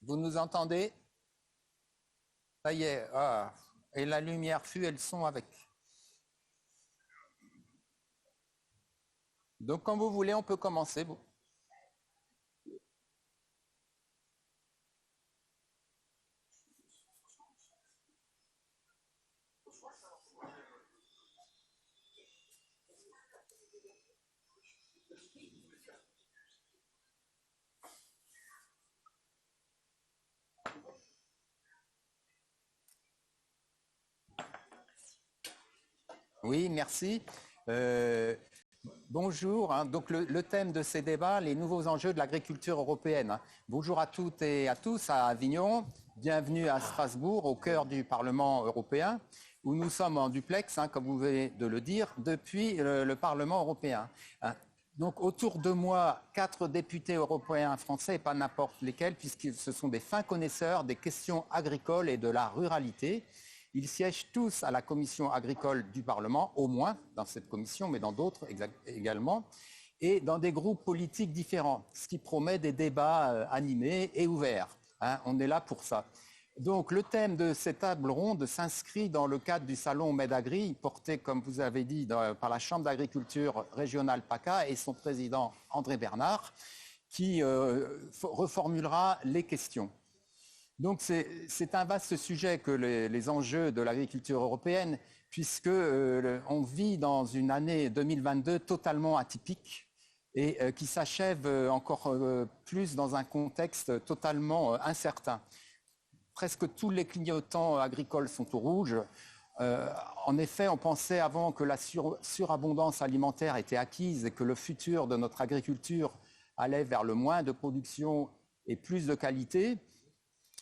Vous nous entendez? Ça y est. Ah. Et la lumière fut et le son avec. Donc, quand vous voulez, on peut commencer. Oui, merci. Euh, Bonjour. Donc, le thème de ces débats, les nouveaux enjeux de l'agriculture européenne. Bonjour à toutes et à tous à Avignon. Bienvenue à Strasbourg, au cœur du Parlement européen, où nous sommes en duplex, comme vous venez de le dire, depuis le Parlement européen. Donc, autour de moi, 4 députés européens français, et pas n'importe lesquels, puisque ce sont des fins connaisseurs des questions agricoles et de la ruralité. Ils siègent tous à la commission agricole du Parlement, au moins dans cette commission, mais dans d'autres également, et dans des groupes politiques différents, ce qui promet des débats animés et ouverts. On est là pour ça. Donc le thème de cette table ronde s'inscrit dans le cadre du salon Medagri, porté, comme vous avez dit, par la Chambre d'agriculture régionale PACA et son président André Bernard, qui reformulera les questions. Donc c'est un vaste sujet que les enjeux de l'agriculture européenne, puisque on vit dans une année 2022 totalement atypique et qui s'achève encore plus dans un contexte totalement incertain. Presque tous les clignotants agricoles sont au rouge. En effet, on pensait avant que la surabondance alimentaire était acquise et que le futur de notre agriculture allait vers le moins de production et plus de qualité.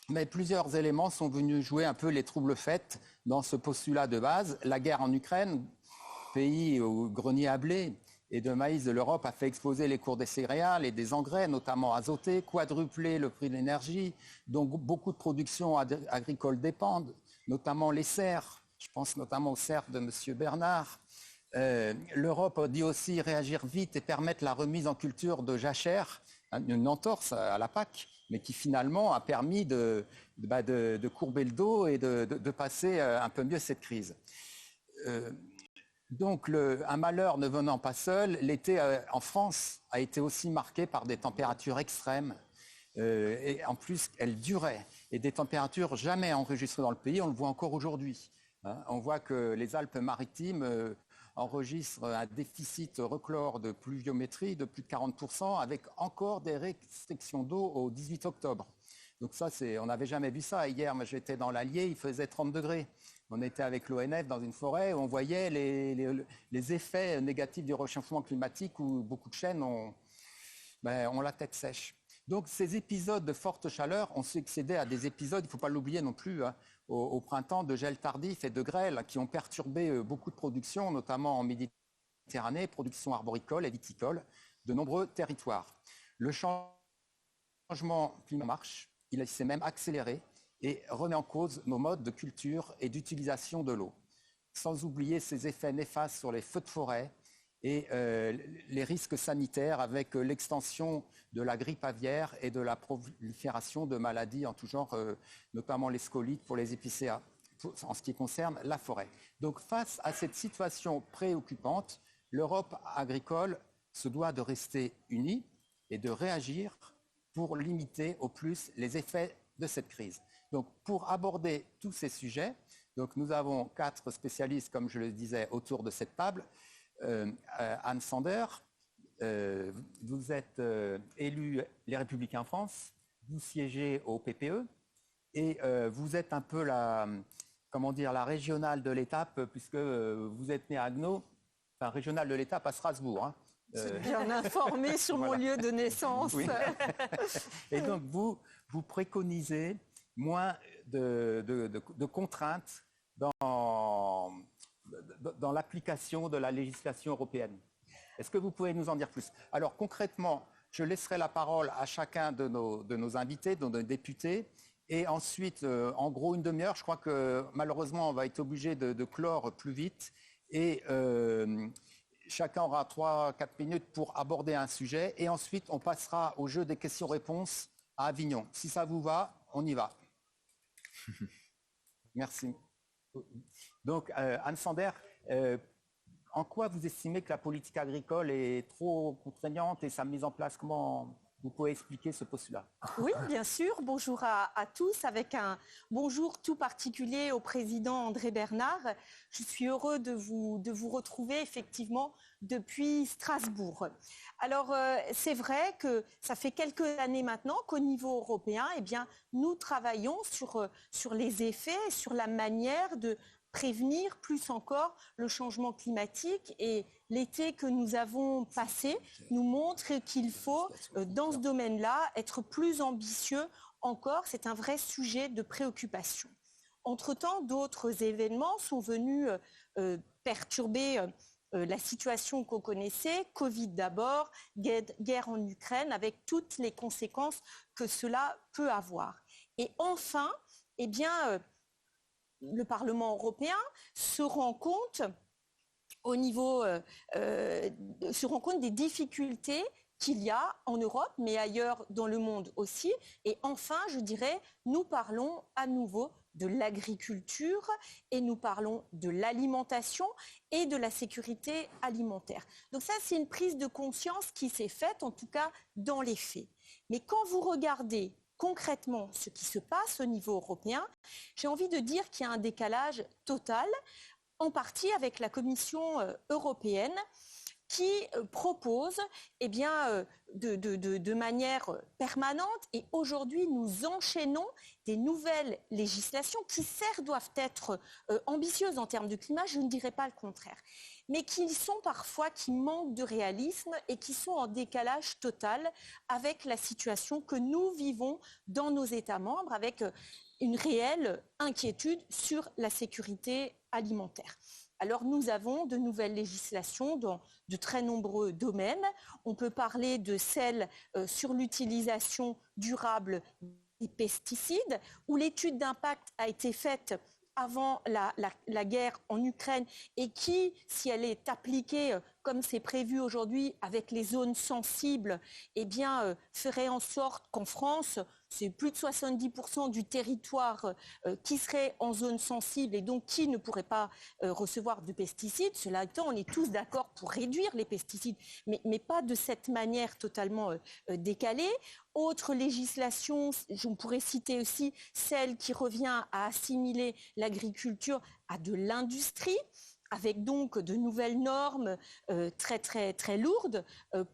Mais plusieurs éléments sont venus jouer un peu les troubles faits dans ce postulat de base. La guerre en Ukraine, pays au grenier à blé et de maïs de l'Europe, a fait exploser les cours des céréales et des engrais, notamment azotés, quadruplé le prix de l'énergie, dont beaucoup de productions agricoles dépendent, notamment les serres. Je pense notamment aux serres de M. Bernard. L'Europe a dit aussi réagir vite et permettre la remise en culture de jachères, une entorse à la PAC, mais qui finalement a permis de courber le dos et de passer un peu mieux cette crise. Donc un malheur ne venant pas seul, l'été en France a été aussi marqué par des températures extrêmes. Et en plus, elles duraient. Et des températures jamais enregistrées dans le pays, on le voit encore aujourd'hui. On voit que les Alpes-Maritimes enregistrent un déficit record de pluviométrie de plus de 40%, avec encore des restrictions d'eau au 18 octobre. Donc ça, on n'avait jamais vu ça. Hier, j'étais dans l'Allier, il faisait 30 degrés. On était avec l'ONF dans une forêt où on voyait les effets négatifs du réchauffement climatique, où beaucoup de chênes ont la tête sèche. Donc ces épisodes de forte chaleur ont succédé à des épisodes, il ne faut pas l'oublier non plus, au printemps, de gel tardif et de grêle qui ont perturbé beaucoup de productions, notamment en Méditerranée, production arboricole et viticole, de nombreux territoires. Le changement climatique marche, il s'est même accéléré et remet en cause nos modes de culture et d'utilisation de l'eau. Sans oublier ses effets néfastes sur les feux de forêt et les risques sanitaires avec l'extension de la grippe aviaire et de la prolifération de maladies en tout genre, notamment les scolites pour les épicéas, en ce qui concerne la forêt. Donc face à cette situation préoccupante, l'Europe agricole se doit de rester unie et de réagir pour limiter au plus les effets de cette crise. Donc pour aborder tous ces sujets, donc nous avons 4 spécialistes, comme je le disais, autour de cette table. Anne Sander, vous êtes élu Les Républicains en France, vous siégez au PPE et vous êtes un peu la régionale de l'étape, puisque vous êtes né à Agno, enfin régionale de l'étape à Strasbourg. Vous êtes bien informé sur voilà. Mon lieu de naissance. Oui. Et donc vous préconisez moins de contraintes dans l'application de la législation européenne. Est-ce que vous pouvez nous en dire plus? Alors concrètement, je laisserai la parole à chacun de nos invités, de nos députés, et ensuite, en gros, une demi-heure. Je crois que malheureusement, on va être obligé de clore plus vite. Et chacun aura 3-4 minutes pour aborder un sujet. Et ensuite, on passera au jeu des questions-réponses à Avignon. Si ça vous va, on y va. Merci. Donc, Anne Sander, en quoi vous estimez que la politique agricole est trop contraignante et sa mise en place, comment vous pouvez expliquer ce postulat? Oui, bien sûr. Bonjour à tous, avec un bonjour tout particulier au président André Bernard. Je suis heureux de vous retrouver effectivement depuis Strasbourg. Alors, c'est vrai que ça fait quelques années maintenant qu'au niveau européen, eh bien, nous travaillons sur les effets, sur la manière de prévenir plus encore le changement climatique, et l'été que nous avons passé nous montre qu'il faut, dans ce domaine-là, être plus ambitieux encore. C'est un vrai sujet de préoccupation. Entre-temps, d'autres événements sont venus perturber la situation qu'on connaissait, Covid d'abord, guerre en Ukraine, avec toutes les conséquences que cela peut avoir. Et enfin, eh bien, le Parlement européen se rend compte des difficultés qu'il y a en Europe, mais ailleurs dans le monde aussi. Et enfin, je dirais, nous parlons à nouveau de l'agriculture et nous parlons de l'alimentation et de la sécurité alimentaire. Donc ça, c'est une prise de conscience qui s'est faite, en tout cas dans les faits. Mais quand vous regardez concrètement ce qui se passe au niveau européen, j'ai envie de dire qu'il y a un décalage total, en partie avec la Commission européenne, qui propose de manière permanente, et aujourd'hui nous enchaînons des nouvelles législations qui certes doivent être ambitieuses en termes de climat, je ne dirais pas le contraire, mais qui manquent de réalisme et qui sont en décalage total avec la situation que nous vivons dans nos États membres, avec une réelle inquiétude sur la sécurité alimentaire. Alors nous avons de nouvelles législations dans de très nombreux domaines. On peut parler de celle sur l'utilisation durable des pesticides, où l'étude d'impact a été faite avant la guerre en Ukraine, et qui, si elle est appliquée comme c'est prévu aujourd'hui avec les zones sensibles, ferait en sorte qu'en France, c'est plus de 70% du territoire qui serait en zone sensible et donc qui ne pourrait pas recevoir de pesticides. Cela étant, on est tous d'accord pour réduire les pesticides, mais pas de cette manière totalement décalée. Autre législation, on pourrait citer aussi celle qui revient à assimiler l'agriculture à de l'industrie, avec donc de nouvelles normes très lourdes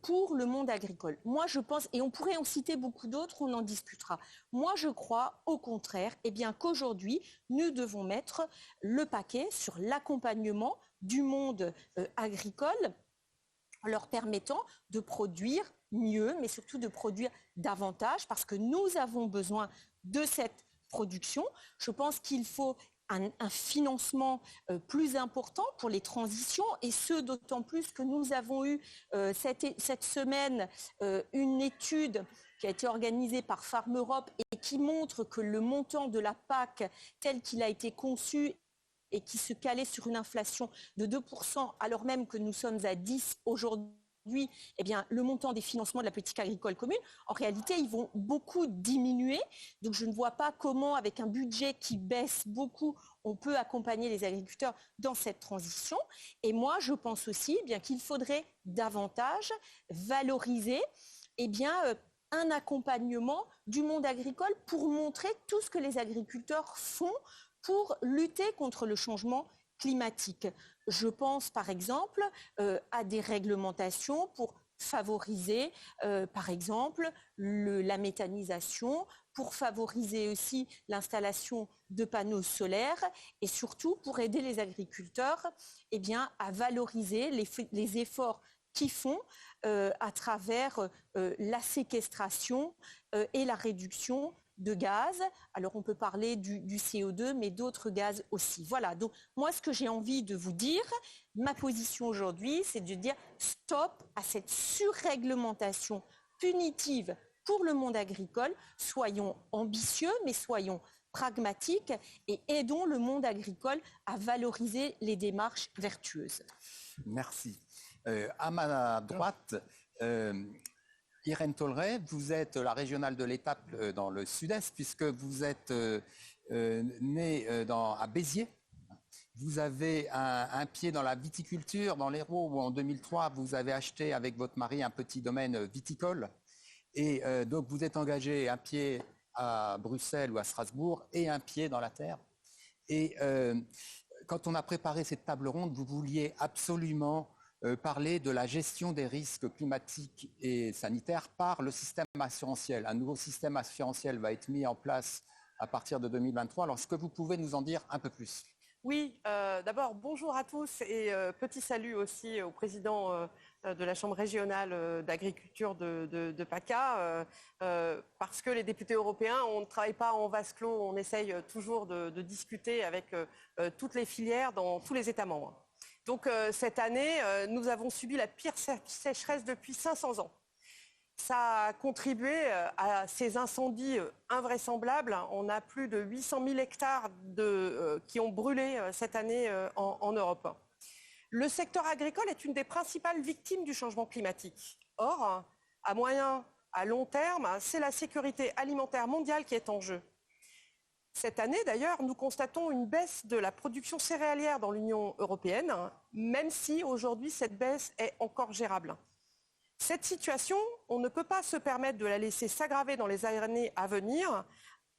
pour le monde agricole. Moi, je pense, et on pourrait en citer beaucoup d'autres, on en discutera. Moi, je crois au contraire qu'aujourd'hui, nous devons mettre le paquet sur l'accompagnement du monde agricole, en leur permettant de produire mieux, mais surtout de produire davantage, parce que nous avons besoin de cette production. Je pense qu'il faut un financement plus important pour les transitions, et ce d'autant plus que nous avons eu cette semaine une étude qui a été organisée par Farm Europe et qui montre que le montant de la PAC tel qu'il a été conçu et qui se calait sur une inflation de 2%, alors même que nous sommes à 10 aujourd'hui, le montant des financements de la politique agricole commune, en réalité, ils vont beaucoup diminuer. Donc, je ne vois pas comment, avec un budget qui baisse beaucoup, on peut accompagner les agriculteurs dans cette transition. Et moi, je pense aussi qu'il faudrait davantage valoriser un accompagnement du monde agricole pour montrer tout ce que les agriculteurs font pour lutter contre le changement climatique. Je pense par exemple à des réglementations pour favoriser par exemple la méthanisation, pour favoriser aussi l'installation de panneaux solaires, et surtout pour aider les agriculteurs à valoriser les efforts qu'ils font à travers la séquestration et la réduction de gaz. Alors on peut parler du CO2, mais d'autres gaz aussi. Voilà, donc moi ce que j'ai envie de vous dire, ma position aujourd'hui, c'est de dire stop à cette surréglementation punitive pour le monde agricole. Soyons ambitieux, mais soyons pragmatiques et aidons le monde agricole à valoriser les démarches vertueuses. Merci. À ma droite, Irène Tolleret, vous êtes la régionale de l'étape dans le sud-est, puisque vous êtes née à Béziers. Vous avez un pied dans la viticulture, dans l'Hérault, où en 2003, vous avez acheté avec votre mari un petit domaine viticole. Et donc, vous êtes engagé un pied à Bruxelles ou à Strasbourg et un pied dans la terre. Et quand on a préparé cette table ronde, vous vouliez absolument parler de la gestion des risques climatiques et sanitaires par le système assurantiel. Un nouveau système assurantiel va être mis en place à partir de 2023. Alors, est-ce que vous pouvez nous en dire un peu plus ? Oui, d'abord, bonjour à tous et petit salut aussi au président de la Chambre régionale d'agriculture de PACA, parce que les députés européens, on ne travaille pas en vase clos, on essaye toujours de discuter avec toutes les filières dans tous les États membres. Donc cette année, nous avons subi la pire sécheresse depuis 500 ans. Ça a contribué à ces incendies invraisemblables. On a plus de 800 000 hectares qui ont brûlé cette année en Europe. Le secteur agricole est une des principales victimes du changement climatique. Or, à moyen, à long terme, c'est la sécurité alimentaire mondiale qui est en jeu. Cette année, d'ailleurs, nous constatons une baisse de la production céréalière dans l'Union européenne, même si aujourd'hui cette baisse est encore gérable. Cette situation, on ne peut pas se permettre de la laisser s'aggraver dans les années à venir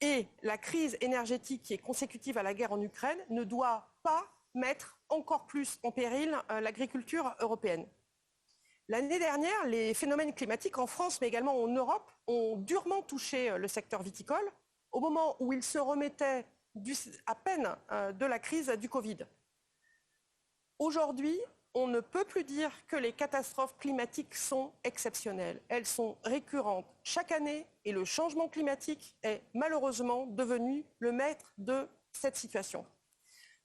et la crise énergétique qui est consécutive à la guerre en Ukraine ne doit pas mettre encore plus en péril l'agriculture européenne. L'année dernière, les phénomènes climatiques en France mais également en Europe ont durement touché le secteur viticole au moment où il se remettait à peine de la crise du Covid. Aujourd'hui, on ne peut plus dire que les catastrophes climatiques sont exceptionnelles. Elles sont récurrentes chaque année et le changement climatique est malheureusement devenu le maître de cette situation.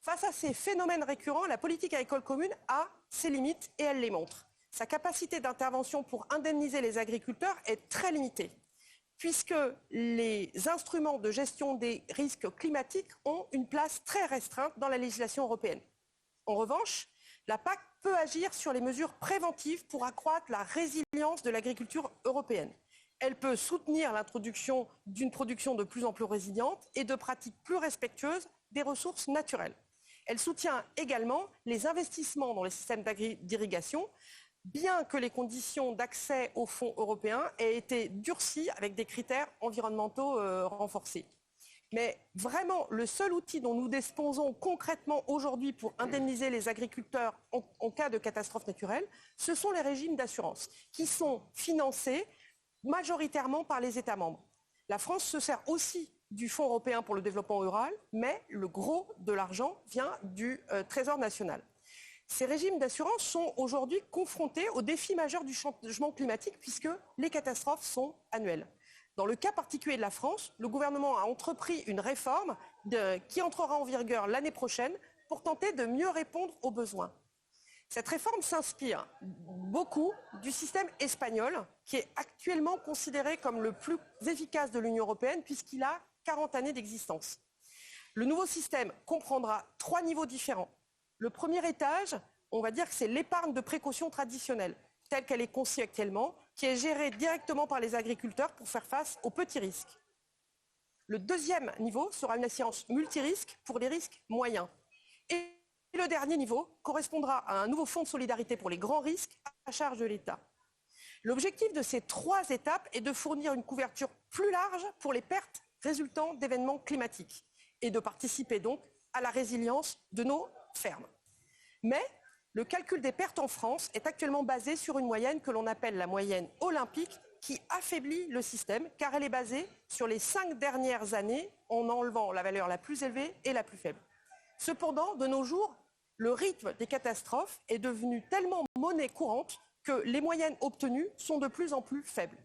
Face à ces phénomènes récurrents, la politique agricole commune a ses limites et elle les montre. Sa capacité d'intervention pour indemniser les agriculteurs est très limitée, puisque les instruments de gestion des risques climatiques ont une place très restreinte dans la législation européenne. En revanche, la PAC peut agir sur les mesures préventives pour accroître la résilience de l'agriculture européenne. Elle peut soutenir l'introduction d'une production de plus en plus résiliente et de pratiques plus respectueuses des ressources naturelles. Elle soutient également les investissements dans les systèmes d'irrigation, bien que les conditions d'accès aux fonds européens aient été durcies avec des critères environnementaux renforcés. Mais vraiment, le seul outil dont nous disposons concrètement aujourd'hui pour indemniser les agriculteurs en cas de catastrophe naturelle, ce sont les régimes d'assurance qui sont financés majoritairement par les États membres. La France se sert aussi du Fonds européen pour le développement rural, mais le gros de l'argent vient du Trésor national. Ces régimes d'assurance sont aujourd'hui confrontés aux défis majeurs du changement climatique puisque les catastrophes sont annuelles. Dans le cas particulier de la France, le gouvernement a entrepris une réforme qui entrera en vigueur l'année prochaine pour tenter de mieux répondre aux besoins. Cette réforme s'inspire beaucoup du système espagnol qui est actuellement considéré comme le plus efficace de l'Union européenne puisqu'il a 40 années d'existence. Le nouveau système comprendra 3 niveaux différents. Le premier étage, on va dire que c'est l'épargne de précaution traditionnelle, telle qu'elle est conçue actuellement, qui est gérée directement par les agriculteurs pour faire face aux petits risques. Le deuxième niveau sera une assurance multirisque pour les risques moyens. Et le dernier niveau correspondra à un nouveau fonds de solidarité pour les grands risques à charge de l'État. L'objectif de ces 3 étapes est de fournir une couverture plus large pour les pertes résultant d'événements climatiques et de participer donc à la résilience de nos fermes. Mais le calcul des pertes en France est actuellement basé sur une moyenne que l'on appelle la moyenne olympique qui affaiblit le système car elle est basée sur les 5 dernières années en enlevant la valeur la plus élevée et la plus faible. Cependant, de nos jours, le rythme des catastrophes est devenu tellement monnaie courante que les moyennes obtenues sont de plus en plus faibles.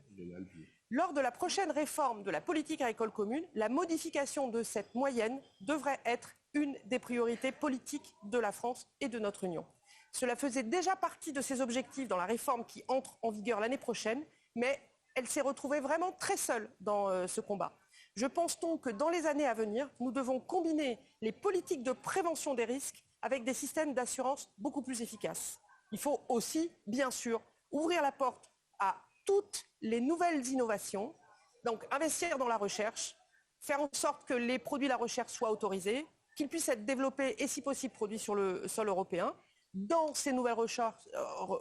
Lors de la prochaine réforme de la politique agricole commune, la modification de cette moyenne devrait être une des priorités politiques de la France et de notre Union. Cela faisait déjà partie de ses objectifs dans la réforme qui entre en vigueur l'année prochaine, mais elle s'est retrouvée vraiment très seule dans ce combat. Je pense donc que dans les années à venir, nous devons combiner les politiques de prévention des risques avec des systèmes d'assurance beaucoup plus efficaces. Il faut aussi, bien sûr, ouvrir la porte à toutes les nouvelles innovations, donc investir dans la recherche, faire en sorte que les produits de la recherche soient autorisés, qu'ils puissent être développés et si possible produits sur le sol européen. Dans ces nouvelles recherches,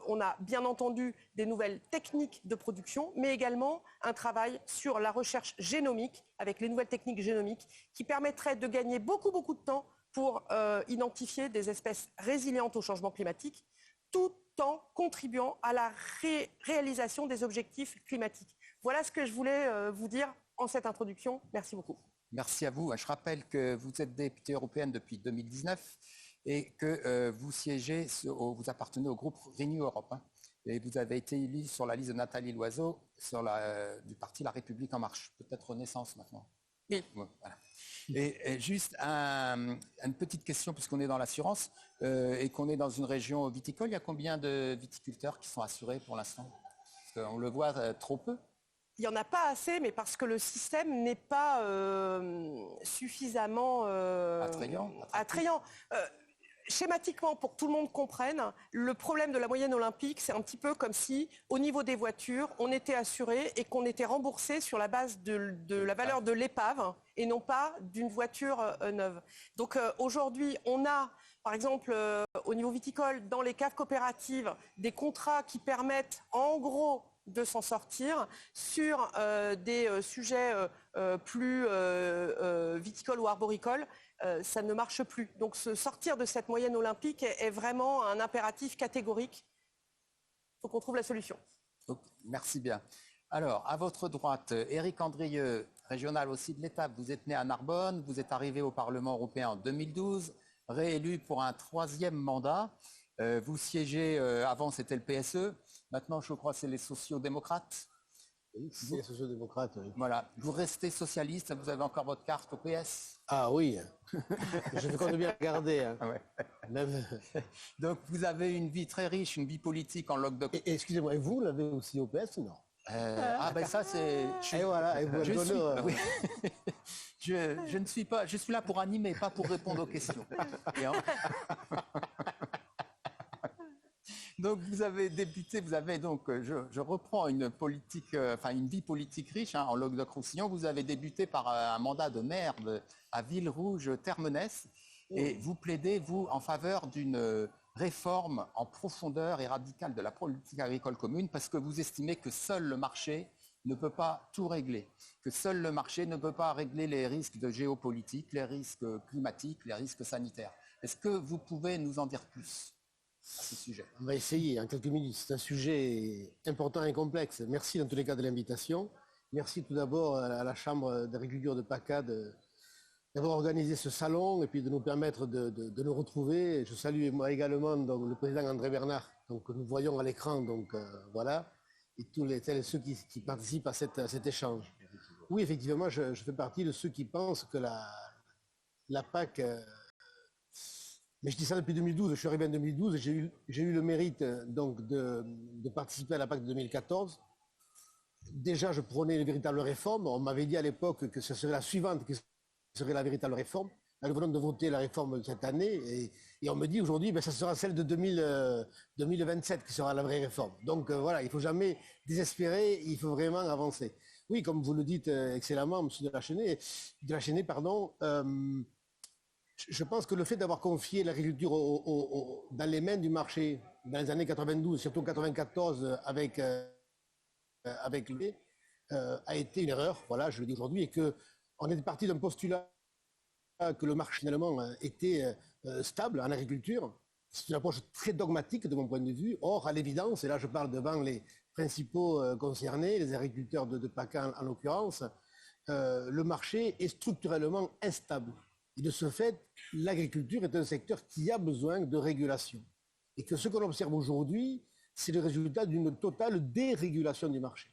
on a bien entendu des nouvelles techniques de production, mais également un travail sur la recherche génomique, avec les nouvelles techniques génomiques, qui permettraient de gagner beaucoup de temps pour identifier des espèces résilientes au changement climatique, tout en contribuant à la réalisation des objectifs climatiques. Voilà ce que je voulais vous dire en cette introduction. Merci beaucoup. Merci à vous. Je rappelle que vous êtes députée européenne depuis 2019 et que vous appartenez au groupe Renew Europe. Et vous avez été élu sur la liste de Nathalie Loiseau du parti La République En Marche, peut-être Renaissance maintenant. Oui. Voilà. Et juste une petite question, puisqu'on est dans l'assurance et qu'on est dans une région viticole, il y a combien de viticulteurs qui sont assurés pour l'instant? Parce qu'on le voit trop peu. Il n'y en a pas assez, mais parce que le système n'est pas suffisamment attrayant. Schématiquement, pour que tout le monde comprenne, le problème de la moyenne olympique, c'est un petit peu comme si, au niveau des voitures, on était assuré et qu'on était remboursé sur la base de la valeur de l'épave et non pas d'une voiture neuve. Donc aujourd'hui, on a, par exemple, au niveau viticole, dans les caves coopératives, des contrats qui permettent, en gros, de s'en sortir sur des sujets plus viticoles ou arboricoles. Ça ne marche plus. Donc sortir de cette moyenne olympique est vraiment un impératif catégorique. Il faut qu'on trouve la solution. Donc, merci bien. Alors, à votre droite, Éric Andrieux, régional aussi de l'État. Vous êtes né à Narbonne, vous êtes arrivé au Parlement européen en 2012, réélu pour un 3e mandat. Vous siégez, avant c'était le PSE, maintenant je crois que c'est les sociaux-démocrates. Oui, c'est les sociaux-démocrates, oui. Voilà. Vous restez socialiste, vous avez encore votre carte au PS? Ah oui, je compte bien regarder. Hein. Ouais. Même... Donc vous avez une vie très riche, une vie politique en Languedoc. Excusez-moi, et vous l'avez aussi au PS ou non? Ah ben ça c'est... Et voilà, et vous oui. Je ne suis pas... Je suis là pour animer, pas pour répondre aux questions. Donc vous avez débuté, vous avez donc, je reprends une politique, une vie politique riche en Languedoc-Roussillon. Vous avez débuté par un mandat de maire à Villerouge-Termenès et vous plaidez, vous, en faveur d'une réforme en profondeur et radicale de la politique agricole commune parce que vous estimez que seul le marché ne peut pas tout régler, que seul le marché ne peut pas régler les risques de géopolitique, les risques climatiques, les risques sanitaires. Est-ce que vous pouvez nous en dire plus à ce sujet? On va essayer en quelques minutes. C'est un sujet important et complexe. Merci dans tous les cas de l'invitation. Merci tout d'abord à la Chambre d'agriculture de PACA d'avoir organisé ce salon et puis de nous permettre de nous retrouver. Je salue moi également donc, le président André Bernard, donc, que nous voyons à l'écran. Donc voilà. Et tous ceux qui participent à cet échange. Oui, effectivement, je fais partie de ceux qui pensent que la PAC... mais je dis ça depuis 2012, je suis arrivé en 2012 et j'ai eu le mérite donc de participer à la PAC de 2014. Déjà, je prônais une véritable réforme. On m'avait dit à l'époque que ce serait la suivante qui serait la véritable réforme. Là, nous venons de voter la réforme cette année et on me dit aujourd'hui que ça sera celle de 2027 qui sera la vraie réforme. Donc voilà, il ne faut jamais désespérer, il faut vraiment avancer. Oui, comme vous le dites excellemment, M. Delachesnais, pardon, je pense que le fait d'avoir confié l'agriculture dans les mains du marché dans les années 92, surtout 94 avec lui, a été une erreur, voilà, je le dis aujourd'hui, et qu'on est parti d'un postulat que le marché finalement était stable en agriculture. C'est une approche très dogmatique de mon point de vue. Or, à l'évidence, et là je parle devant les principaux concernés, les agriculteurs de PACA en l'occurrence, le marché est structurellement instable. Et de ce fait, l'agriculture est un secteur qui a besoin de régulation. Et que ce qu'on observe aujourd'hui, c'est le résultat d'une totale dérégulation du marché.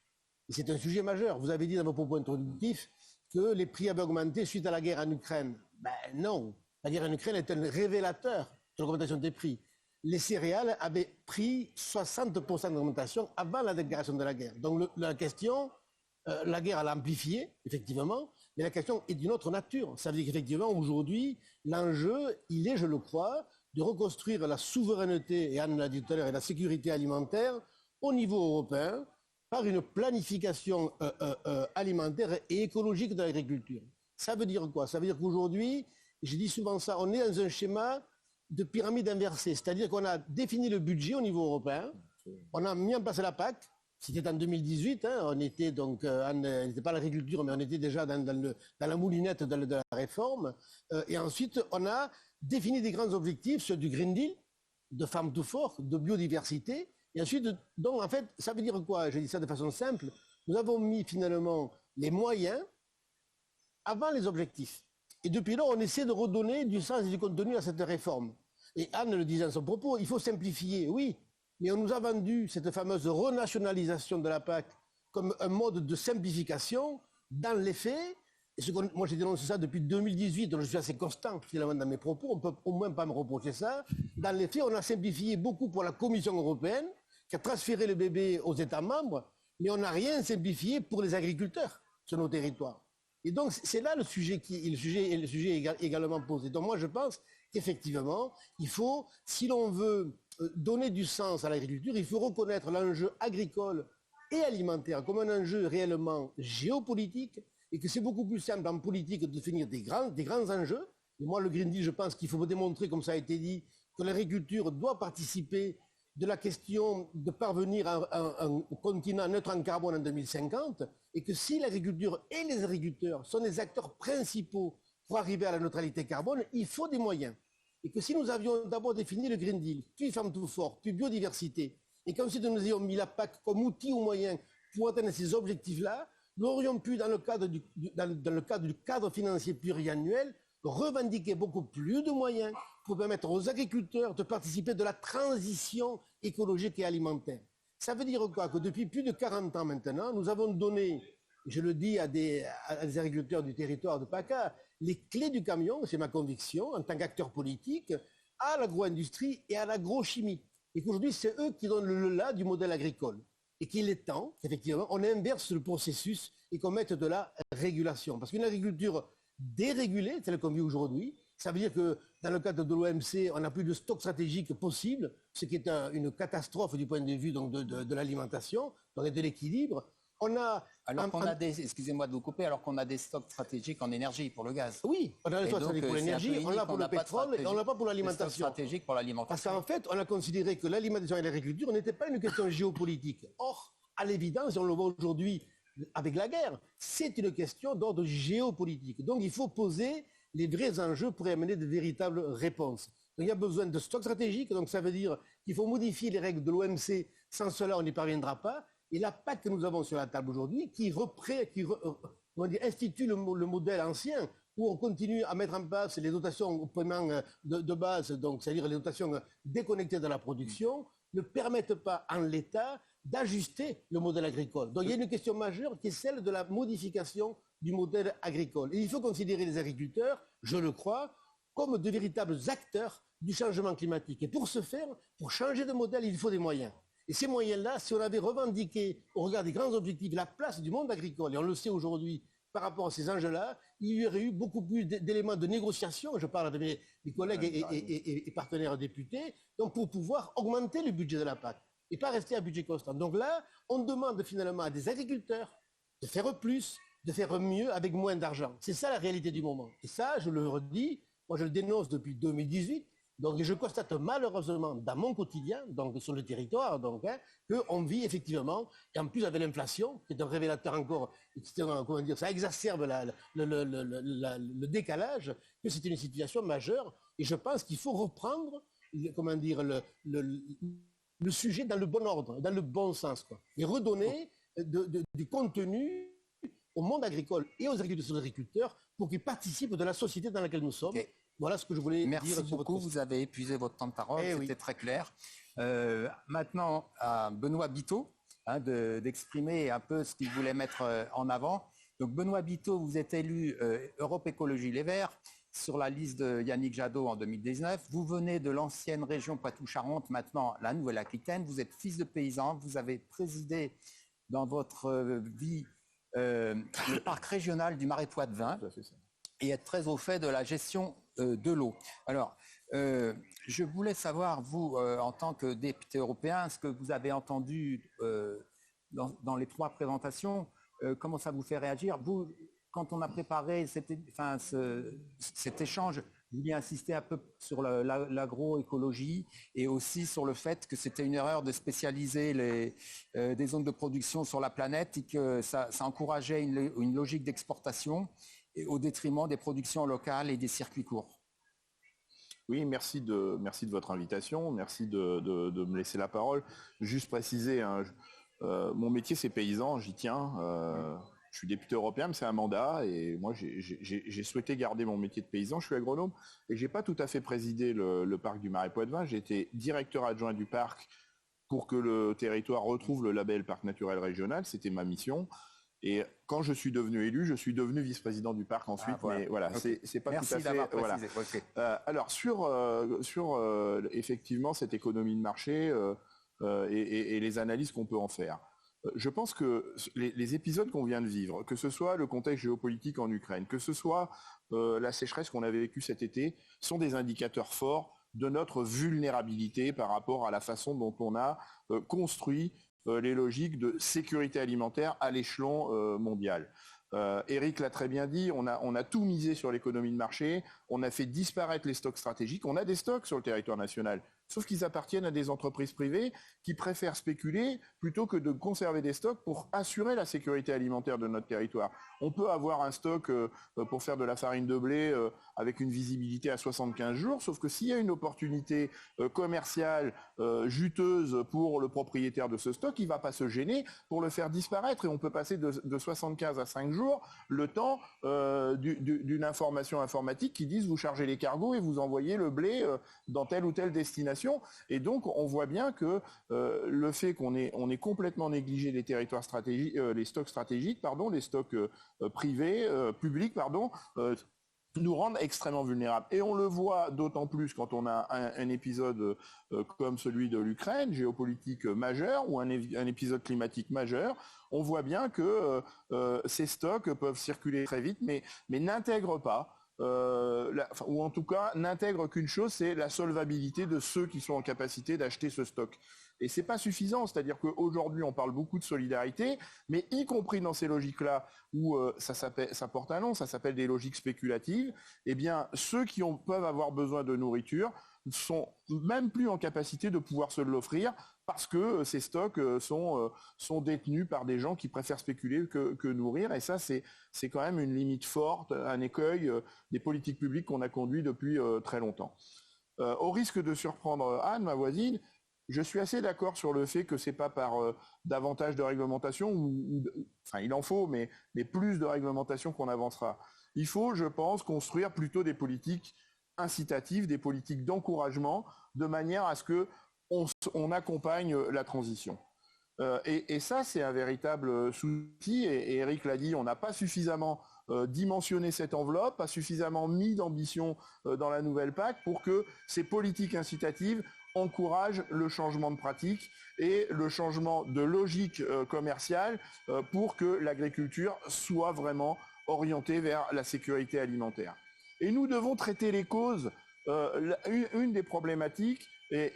Et c'est un sujet majeur. Vous avez dit dans vos propos introductifs que les prix avaient augmenté suite à la guerre en Ukraine. Ben non, la guerre en Ukraine est un révélateur de l'augmentation des prix. Les céréales avaient pris 60% d'augmentation avant la déclaration de la guerre. Donc la question, la guerre a amplifié, effectivement, mais la question est d'une autre nature. Ça veut dire qu'effectivement, aujourd'hui, l'enjeu, il est, je le crois, de reconstruire la souveraineté, et Anne l'a dit tout à l'heure, et la sécurité alimentaire au niveau européen, par une planification alimentaire et écologique de l'agriculture. Ça veut dire quoi? Ça veut dire qu'aujourd'hui, je dis souvent ça, on est dans un schéma de pyramide inversée, c'est-à-dire qu'on a défini le budget au niveau européen, on a mis en place la PAC, c'était en 2018, hein, on était donc, on n'était pas à l'agriculture, mais on était déjà dans la moulinette de la réforme, et ensuite on a défini des grands objectifs, ceux du Green Deal, de Farm to Fork, de biodiversité, et ensuite, donc en fait, ça veut dire quoi? Je dis ça de façon simple, nous avons mis finalement les moyens avant les objectifs. Et depuis lors, on essaie de redonner du sens et du contenu à cette réforme. Et Anne le disait dans son propos, il faut simplifier, oui, mais on nous a vendu cette fameuse renationalisation de la PAC comme un mode de simplification. Dans les faits, et moi j'ai dénoncé ça depuis 2018, donc je suis assez constant finalement dans mes propos, on ne peut au moins pas me reprocher ça. Dans les faits, on a simplifié beaucoup pour la Commission européenne, qui a transféré le bébé aux États membres, mais on n'a rien simplifié pour les agriculteurs sur nos territoires. Et donc c'est là le sujet est également posé. Donc moi je pense qu'effectivement, il faut, si l'on veut donner du sens à l'agriculture, il faut reconnaître l'enjeu agricole et alimentaire comme un enjeu réellement géopolitique, et que c'est beaucoup plus simple en politique de définir des grands enjeux. Et moi, le Green Deal, je pense qu'il faut démontrer, comme ça a été dit, que l'agriculture doit participer de la question de parvenir à un continent neutre en carbone en 2050, et que si l'agriculture et les agriculteurs sont les acteurs principaux pour arriver à la neutralité carbone, il faut des moyens. Et que si nous avions d'abord défini le Green Deal, puis Farm to Fork, puis biodiversité, et qu'ensuite nous ayons mis la PAC comme outil ou moyen pour atteindre ces objectifs-là, nous aurions pu, dans le cadre du cadre financier pluriannuel, revendiquer beaucoup plus de moyens pour permettre aux agriculteurs de participer de la transition écologique et alimentaire. Ça veut dire quoi? Que depuis plus de 40 ans maintenant, nous avons donné, je le dis à des agriculteurs du territoire de PACA, les clés du camion, c'est ma conviction, en tant qu'acteur politique, à l'agro-industrie et à l'agrochimie. Et qu'aujourd'hui, c'est eux qui donnent le là du modèle agricole. Et qu'il est temps, effectivement, on inverse le processus et qu'on mette de la régulation. Parce qu'une agriculture dérégulée, telle qu'on vit aujourd'hui, ça veut dire que dans le cadre de l'OMC, on n'a plus de stock stratégique possible, ce qui est une catastrophe du point de vue donc, de l'alimentation, donc de l'équilibre. Excusez-moi de vous couper, alors qu'on a des stocks stratégiques en énergie pour le gaz. Oui, on a des stocks stratégiques pour l'énergie, on l'a pour le pétrole et on l'a pas pour l'alimentation. Stratégique pour l'alimentation. Parce qu'en fait, on a considéré que l'alimentation et l'agriculture n'étaient pas une question géopolitique. Or, à l'évidence, et on le voit aujourd'hui avec la guerre, c'est une question d'ordre géopolitique. Donc il faut poser les vrais enjeux pour y amener de véritables réponses. Donc il y a besoin de stocks stratégiques, donc ça veut dire qu'il faut modifier les règles de l'OMC, sans cela on n'y parviendra pas. Et la PAC que nous avons sur la table aujourd'hui, qui institue le modèle ancien, où on continue à mettre en place les dotations au paiement de base, donc c'est-à-dire les dotations déconnectées de la production, ne permettent pas en l'état d'ajuster le modèle agricole. Donc il y a une question majeure qui est celle de la modification du modèle agricole. Et il faut considérer les agriculteurs, je le crois, comme de véritables acteurs du changement climatique. Et pour ce faire, pour changer de modèle, il faut des moyens. Et ces moyens-là, si on avait revendiqué, au regard des grands objectifs, la place du monde agricole, et on le sait aujourd'hui par rapport à ces enjeux-là, il y aurait eu beaucoup plus d'éléments de négociation, je parle de mes collègues et partenaires députés, donc pour pouvoir augmenter le budget de la PAC, et pas rester à budget constant. Donc là, on demande finalement à des agriculteurs de faire plus, de faire mieux avec moins d'argent. C'est ça la réalité du moment. Et ça, je le redis, moi je le dénonce depuis 2018, donc je constate malheureusement dans mon quotidien, donc sur le territoire, donc, qu'on vit effectivement, et en plus avec l'inflation, qui est un révélateur encore, comment dire, ça exacerbe le décalage, que c'est une situation majeure, et je pense qu'il faut reprendre, comment dire, le sujet dans le bon ordre, dans le bon sens, quoi, et redonner du contenu au monde agricole et aux agriculteurs pour qu'ils participent de la société dans laquelle nous sommes. Okay. Voilà ce que je voulais dire. Merci beaucoup, vous avez épuisé votre temps de parole, c'était très clair. Maintenant, à Benoît Biteau, d'exprimer un peu ce qu'il voulait mettre en avant. Donc Benoît Biteau, vous êtes élu Europe Écologie Les Verts sur la liste de Yannick Jadot en 2019. Vous venez de l'ancienne région Poitou-Charentes, maintenant la Nouvelle-Aquitaine. Vous êtes fils de paysan, vous avez présidé dans votre vie le parc régional du Marais Poitevin et êtes très au fait de la gestion de l'eau. Alors, je voulais savoir, vous, en tant que député européen, ce que vous avez entendu dans les 3 présentations. Comment ça vous fait réagir? Vous, quand on a préparé cet échange, vous vouliez insister un peu sur l'agroécologie et aussi sur le fait que c'était une erreur de spécialiser des zones de production sur la planète et que ça encourageait une logique d'exportation au détriment des productions locales et des circuits courts. Oui, merci de votre invitation, merci de me laisser la parole. Juste préciser, hein, mon métier c'est paysan, j'y tiens. Je suis député européen, mais c'est un mandat et moi j'ai souhaité garder mon métier de paysan. Je suis agronome et j'ai pas tout à fait présidé le parc du Marais Poitevin. J'ai été directeur adjoint du parc pour que le territoire retrouve le label parc naturel régional. C'était ma mission. Et quand je suis devenu élu, je suis devenu vice-président du parc ensuite. Voilà. Mais voilà, okay. C'est pas Merci tout à fait. D'avoir précisé. Voilà. Okay. Alors sur effectivement cette économie de marché et les analyses qu'on peut en faire. Je pense que les épisodes qu'on vient de vivre, que ce soit le contexte géopolitique en Ukraine, que ce soit la sécheresse qu'on avait vécue cet été, sont des indicateurs forts de notre vulnérabilité par rapport à la façon dont on a construit les logiques de sécurité alimentaire à l'échelon mondial. Eric l'a très bien dit, on a tout misé sur l'économie de marché, on a fait disparaître les stocks stratégiques, on a des stocks sur le territoire national, sauf qu'ils appartiennent à des entreprises privées qui préfèrent spéculer plutôt que de conserver des stocks pour assurer la sécurité alimentaire de notre territoire. On peut avoir un stock pour faire de la farine de blé avec une visibilité à 75 jours, sauf que s'il y a une opportunité commerciale juteuse pour le propriétaire de ce stock, il ne va pas se gêner pour le faire disparaître et on peut passer de 75 à 5 jours le temps d'une information informatique qui dise vous chargez les cargos et vous envoyez le blé dans telle ou telle destination. Et donc on voit bien que le fait qu'on ait complètement négligé les territoires stratégiques, les stocks stratégiques, pardon, les stocks privés, publics, pardon, nous rendent extrêmement vulnérables. Et on le voit d'autant plus quand on a un épisode comme celui de l'Ukraine, géopolitique majeur, ou un épisode climatique majeur. On voit bien que ces stocks peuvent circuler très vite, mais n'intègrent pas, ou en tout cas n'intègrent qu'une chose, c'est la solvabilité de ceux qui sont en capacité d'acheter ce stock. Et c'est pas suffisant, c'est-à-dire qu'aujourd'hui on parle beaucoup de solidarité, mais y compris dans ces logiques-là où ça porte un nom, ça s'appelle des logiques spéculatives, eh bien ceux qui peuvent avoir besoin de nourriture sont même plus en capacité de pouvoir se l'offrir parce que ces stocks sont détenus par des gens qui préfèrent spéculer que nourrir. Et ça, c'est quand même une limite forte, un écueil des politiques publiques qu'on a conduit depuis très longtemps. Au risque de surprendre Anne, ma voisine, je suis assez d'accord sur le fait que c'est pas par davantage de réglementation, enfin il en faut, mais plus de réglementation qu'on avancera. Il faut, je pense, construire plutôt des politiques incitatives, des politiques d'encouragement, de manière à ce que on accompagne la transition. Et ça, c'est un véritable souci, et Eric l'a dit, on n'a pas suffisamment dimensionné cette enveloppe, pas suffisamment mis d'ambition dans la nouvelle PAC pour que ces politiques incitatives encouragent le changement de pratique et le changement de logique commerciale pour que l'agriculture soit vraiment orientée vers la sécurité alimentaire. Et nous devons traiter les causes. Une des problématiques, et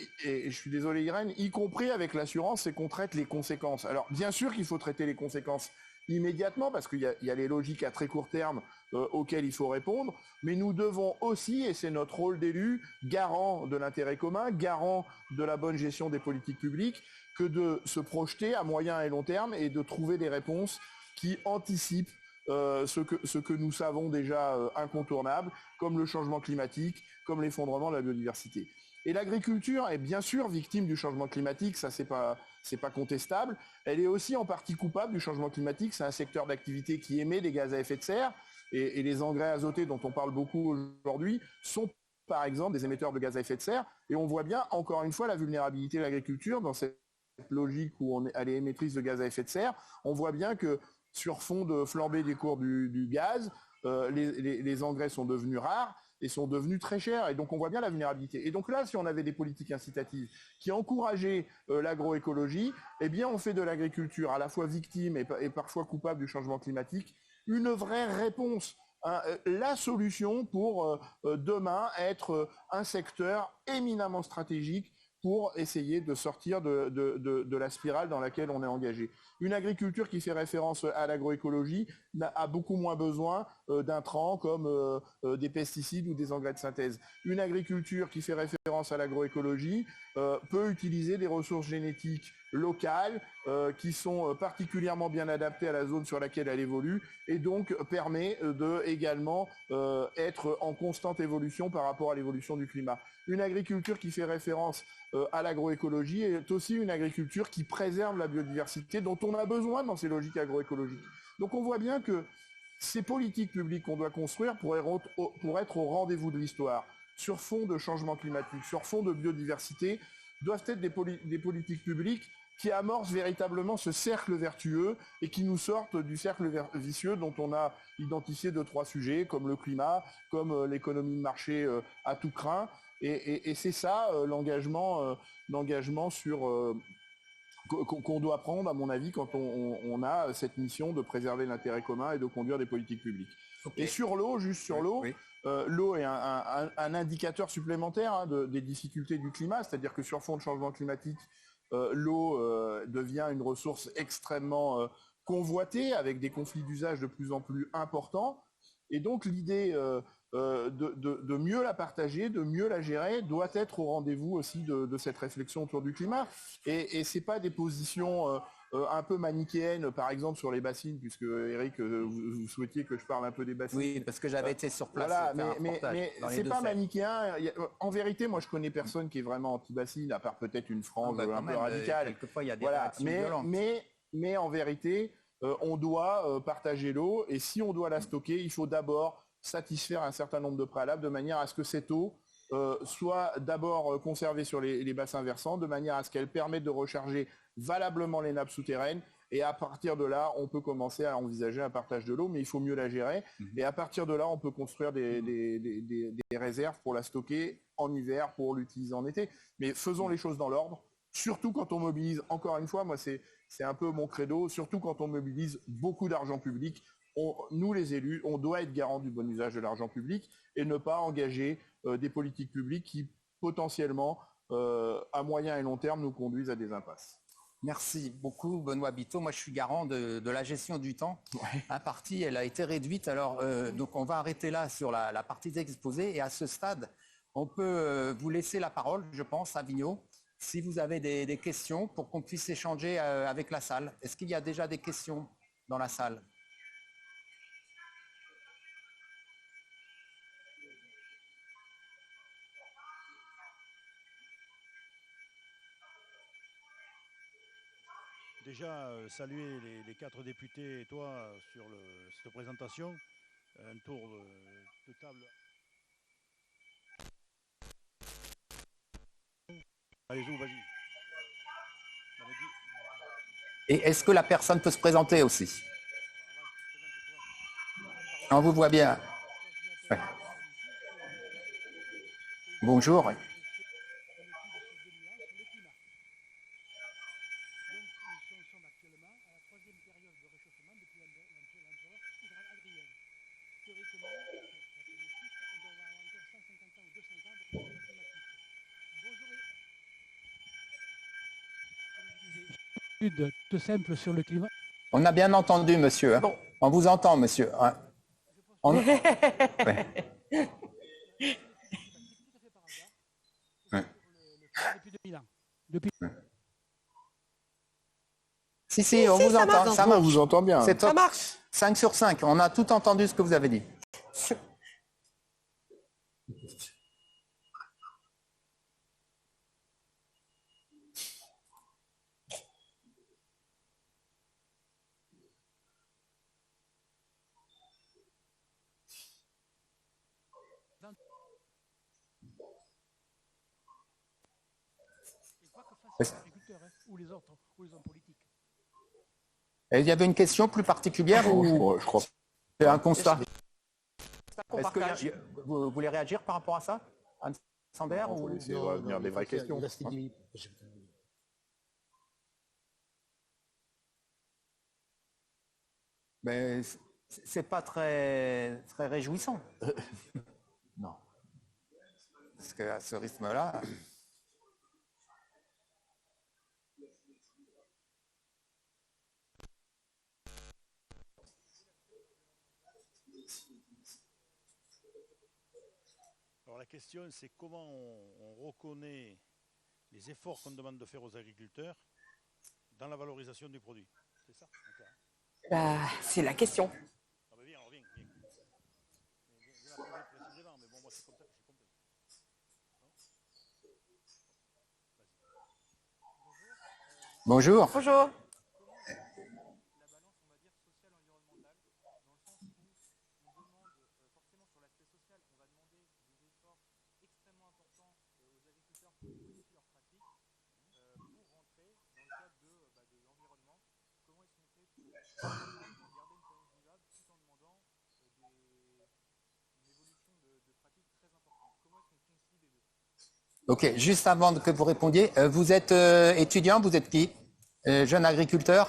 je suis désolé Irène, y compris avec l'assurance, c'est qu'on traite les conséquences. Alors bien sûr qu'il faut traiter les conséquences immédiatement parce qu'il y a les logiques à très court terme auxquelles il faut répondre, mais nous devons aussi, et c'est notre rôle d'élu, garant de l'intérêt commun, garant de la bonne gestion des politiques publiques, que de se projeter à moyen et long terme et de trouver des réponses qui anticipent ce que nous savons déjà incontournable, comme le changement climatique, comme l'effondrement de la biodiversité. Et l'agriculture est bien sûr victime du changement climatique, ça c'est pas contestable. Elle est aussi en partie coupable du changement climatique, c'est un secteur d'activité qui émet des gaz à effet de serre, et les engrais azotés dont on parle beaucoup aujourd'hui sont par exemple des émetteurs de gaz à effet de serre, et on voit bien encore une fois la vulnérabilité de l'agriculture dans cette logique où elle est émettrice de gaz à effet de serre. On voit bien que sur fond de flambée des cours du gaz, les engrais sont devenus rares et sont devenus très chers. Et donc, on voit bien la vulnérabilité. Et donc là, si on avait des politiques incitatives qui encourageaient l'agroécologie, eh bien, on fait de l'agriculture à la fois victime et parfois coupable du changement climatique une vraie réponse. La solution pour demain être un secteur éminemment stratégique pour essayer de sortir de la spirale dans laquelle on est engagé. Une agriculture qui fait référence à l'agroécologie a beaucoup moins besoin d'intrants comme des pesticides ou des engrais de synthèse. Une agriculture qui fait référence à l'agroécologie peut utiliser des ressources génétiques locales qui sont particulièrement bien adaptées à la zone sur laquelle elle évolue et donc permet de également être en constante évolution par rapport à l'évolution du climat. Une agriculture qui fait référence à l'agroécologie est aussi une agriculture qui préserve la biodiversité dont on a besoin dans ces logiques agroécologiques. Donc on voit bien que ces politiques publiques qu'on doit construire pour être au rendez-vous de l'histoire, sur fond de changement climatique, sur fond de biodiversité, doivent être des politiques publiques qui amorcent véritablement ce cercle vertueux et qui nous sortent du cercle vicieux dont on a identifié 2-3 sujets, comme le climat, comme l'économie de marché à tout crin. Et c'est ça l'engagement sur qu'on doit prendre, à mon avis, quand on a cette mission de préserver l'intérêt commun et de conduire des politiques publiques. Okay. Et sur l'eau, juste sur l'eau, oui. L'eau est un indicateur supplémentaire des difficultés du climat, c'est-à-dire que sur fond de changement climatique, l'eau devient une ressource extrêmement convoitée, avec des conflits d'usage de plus en plus importants. Et donc l'idée de mieux la partager, de mieux la gérer, doit être au rendez-vous aussi de cette réflexion autour du climat. Et c'est pas des positions un peu manichéennes, par exemple sur les bassines, puisque Eric, vous souhaitiez que je parle un peu des bassines. Oui, parce que j'avais été sur place. Voilà, mais c'est pas manichéen. En vérité, moi, je connais personne qui est vraiment anti-bassine, à part peut-être une frange un peu radicale. Quelquefois, il y a des réactions violentes. Mais en vérité, on doit partager l'eau, et si on doit la stocker, il faut d'abord satisfaire un certain nombre de préalables de manière à ce que cette eau soit d'abord conservée sur les bassins versants, de manière à ce qu'elle permette de recharger valablement les nappes souterraines. Et à partir de là, on peut commencer à envisager un partage de l'eau, mais il faut mieux la gérer. Et à partir de là, on peut construire des réserves pour la stocker en hiver, pour l'utiliser en été. Mais faisons les choses dans l'ordre, surtout quand on mobilise, encore une fois, moi c'est un peu mon credo, surtout quand on mobilise beaucoup d'argent public. Nous, les élus, on doit être garant du bon usage de l'argent public et ne pas engager des politiques publiques qui, potentiellement, à moyen et long terme, nous conduisent à des impasses. Merci beaucoup, Benoît Biteau. Moi, je suis garant de la gestion du temps. Ouais. La partie, elle a été réduite. Alors, donc, on va arrêter là sur la partie exposée. Et à ce stade, on peut vous laisser la parole, je pense, à Vigneault, si vous avez des questions pour qu'on puisse échanger avec la salle. Est-ce qu'il y a déjà des questions dans la salle ? Déjà, saluer les 4 députés et toi sur cette présentation. Un tour de table. Allez-y, vas-y. Et est-ce que la personne peut se présenter aussi? On vous voit bien. Ouais. Bonjour. Tout simple sur le climat. On a bien entendu, monsieur. Hein. Bon. On vous entend, monsieur. Hein. Ouais. Ouais. Depuis 2000 ans. Depuis... Si, on vous entend. Ça marche. On vous entend bien. Ça marche. 5 sur 5. On a tout entendu ce que vous avez dit. Ou les autres, ou les hommes politiques. Et il y avait une question plus particulière ou je crois. C'est un constat. Est-ce que vous voulez réagir par rapport à ça, Anne Sander, ou laisser venir des vraies questions. Mais c'est pas très réjouissant. Non. Parce qu'à ce rythme-là. la question, c'est comment on reconnaît les efforts qu'on demande de faire aux agriculteurs dans la valorisation du produit. C'est ça? C'est la question. Ah ben viens, viens. Je la poser précisément, mais bon, moi c'est comme ça que j'ai compris. Bonjour. Bonjour. Ok, juste avant que vous répondiez, vous êtes étudiant, vous êtes qui? Jeune agriculteur?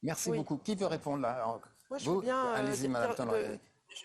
Merci beaucoup. Qui veut répondre là? Moi, je veux bien allez-y, Madame Tonnerre.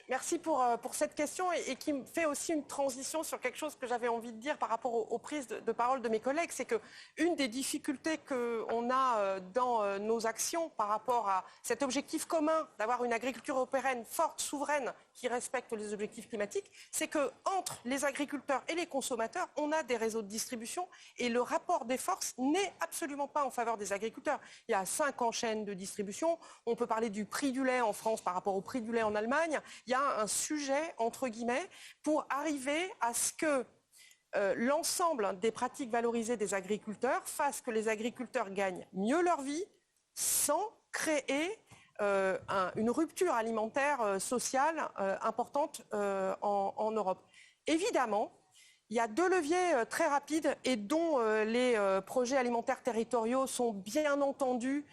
Merci pour cette question et qui me fait aussi une transition sur quelque chose que j'avais envie de dire par rapport aux prises de parole de mes collègues. C'est qu'une des difficultés qu'on a dans nos actions par rapport à cet objectif commun d'avoir une agriculture européenne forte, souveraine, qui respecte les objectifs climatiques, c'est qu'entre les agriculteurs et les consommateurs, on a des réseaux de distribution et le rapport des forces n'est absolument pas en faveur des agriculteurs. Il y a 5 chaînes de distribution. On peut parler du prix du lait en France par rapport au prix du lait en Allemagne. Il y a un sujet, entre guillemets, pour arriver à ce que l'ensemble des pratiques valorisées des agriculteurs fasse que les agriculteurs gagnent mieux leur vie sans créer une rupture alimentaire sociale importante en Europe. Évidemment, il y a 2 leviers très rapides et dont les projets alimentaires territoriaux sont bien entendu,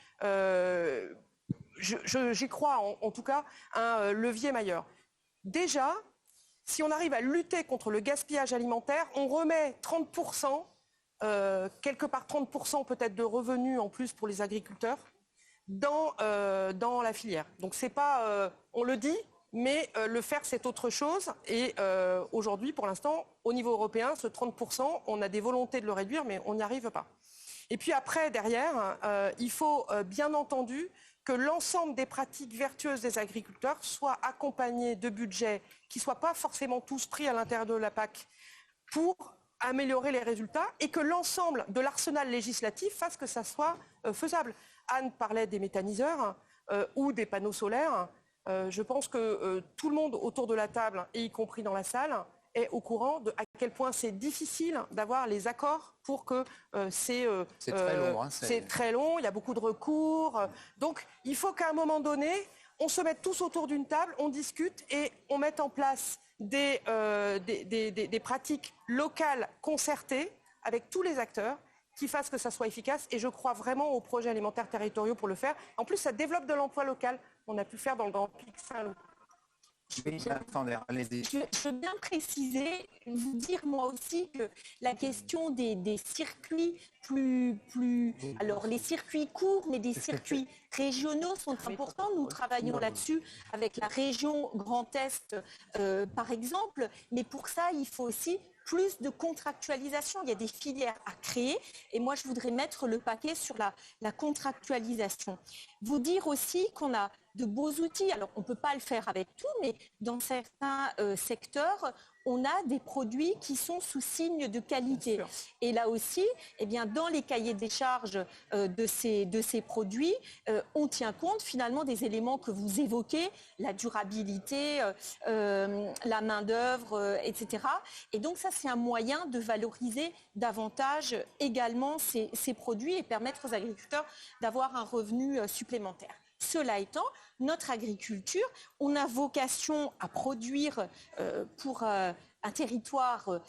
j'y crois en tout cas, un levier majeur. Déjà, si on arrive à lutter contre le gaspillage alimentaire, on remet 30%, quelque part 30% peut-être de revenus en plus pour les agriculteurs dans la filière. Donc c'est pas, on le dit, mais le faire c'est autre chose. Et aujourd'hui, pour l'instant, au niveau européen, ce 30%, on a des volontés de le réduire, mais on n'y arrive pas. Et puis après, derrière, il faut bien entendu que l'ensemble des pratiques vertueuses des agriculteurs soient accompagnées de budgets qui ne soient pas forcément tous pris à l'intérieur de la PAC pour améliorer les résultats et que l'ensemble de l'arsenal législatif fasse que ça soit faisable. Anne parlait des méthaniseurs ou des panneaux solaires. Je pense que tout le monde autour de la table, et y compris dans la salle, est au courant de à quel point c'est difficile d'avoir les accords pour que c'est très long. Hein, c'est très long, il y a beaucoup de recours. Donc il faut qu'à un moment donné, on se mette tous autour d'une table, on discute et on mette en place des pratiques locales concertées avec tous les acteurs qui fassent que ça soit efficace. Et je crois vraiment aux projets alimentaires territoriaux pour le faire. En plus, ça développe de l'emploi local. On a pu le faire dans le Grand Pic Saint-Loup. Je veux bien préciser, vous dire moi aussi que la question des circuits alors les circuits courts, mais des circuits régionaux sont importants. Nous travaillons là-dessus avec la région Grand Est, par exemple. Mais pour ça, il faut aussi plus de contractualisation. Il y a des filières à créer et moi, je voudrais mettre le paquet sur la contractualisation. Vous dire aussi qu'on a de beaux outils. Alors, on ne peut pas le faire avec tout, mais dans certains secteurs, on a des produits qui sont sous signe de qualité. Et là aussi, eh bien, dans les cahiers des charges de ces produits, on tient compte finalement des éléments que vous évoquez, la durabilité, la main-d'œuvre, etc. Et donc ça, c'est un moyen de valoriser davantage également ces produits et permettre aux agriculteurs d'avoir un revenu supplémentaire. Cela étant, notre agriculture, on a vocation à produire pour un territoire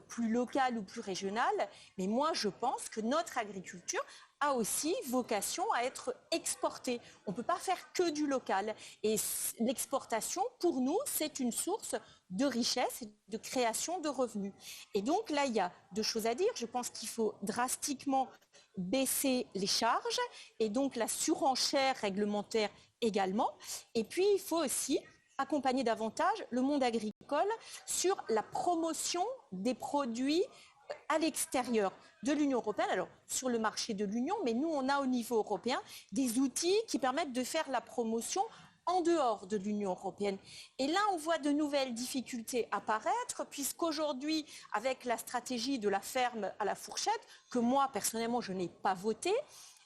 plus local ou plus régional, mais moi je pense que notre agriculture a aussi vocation à être exportée. On ne peut pas faire que du local. Et l'exportation, pour nous, c'est une source de richesse et de création de revenus. Et donc là, il y a 2 choses à dire. Je pense qu'il faut drastiquement baisser les charges et donc la surenchère réglementaire également. Et puis, il faut aussi accompagner davantage le monde agricole sur la promotion des produits à l'extérieur de l'Union européenne, alors sur le marché de l'Union, mais nous, on a au niveau européen des outils qui permettent de faire la promotion en dehors de l'Union européenne. Et là, on voit de nouvelles difficultés apparaître, puisqu'aujourd'hui, avec la stratégie de la ferme à la fourchette, que moi, personnellement, je n'ai pas votée,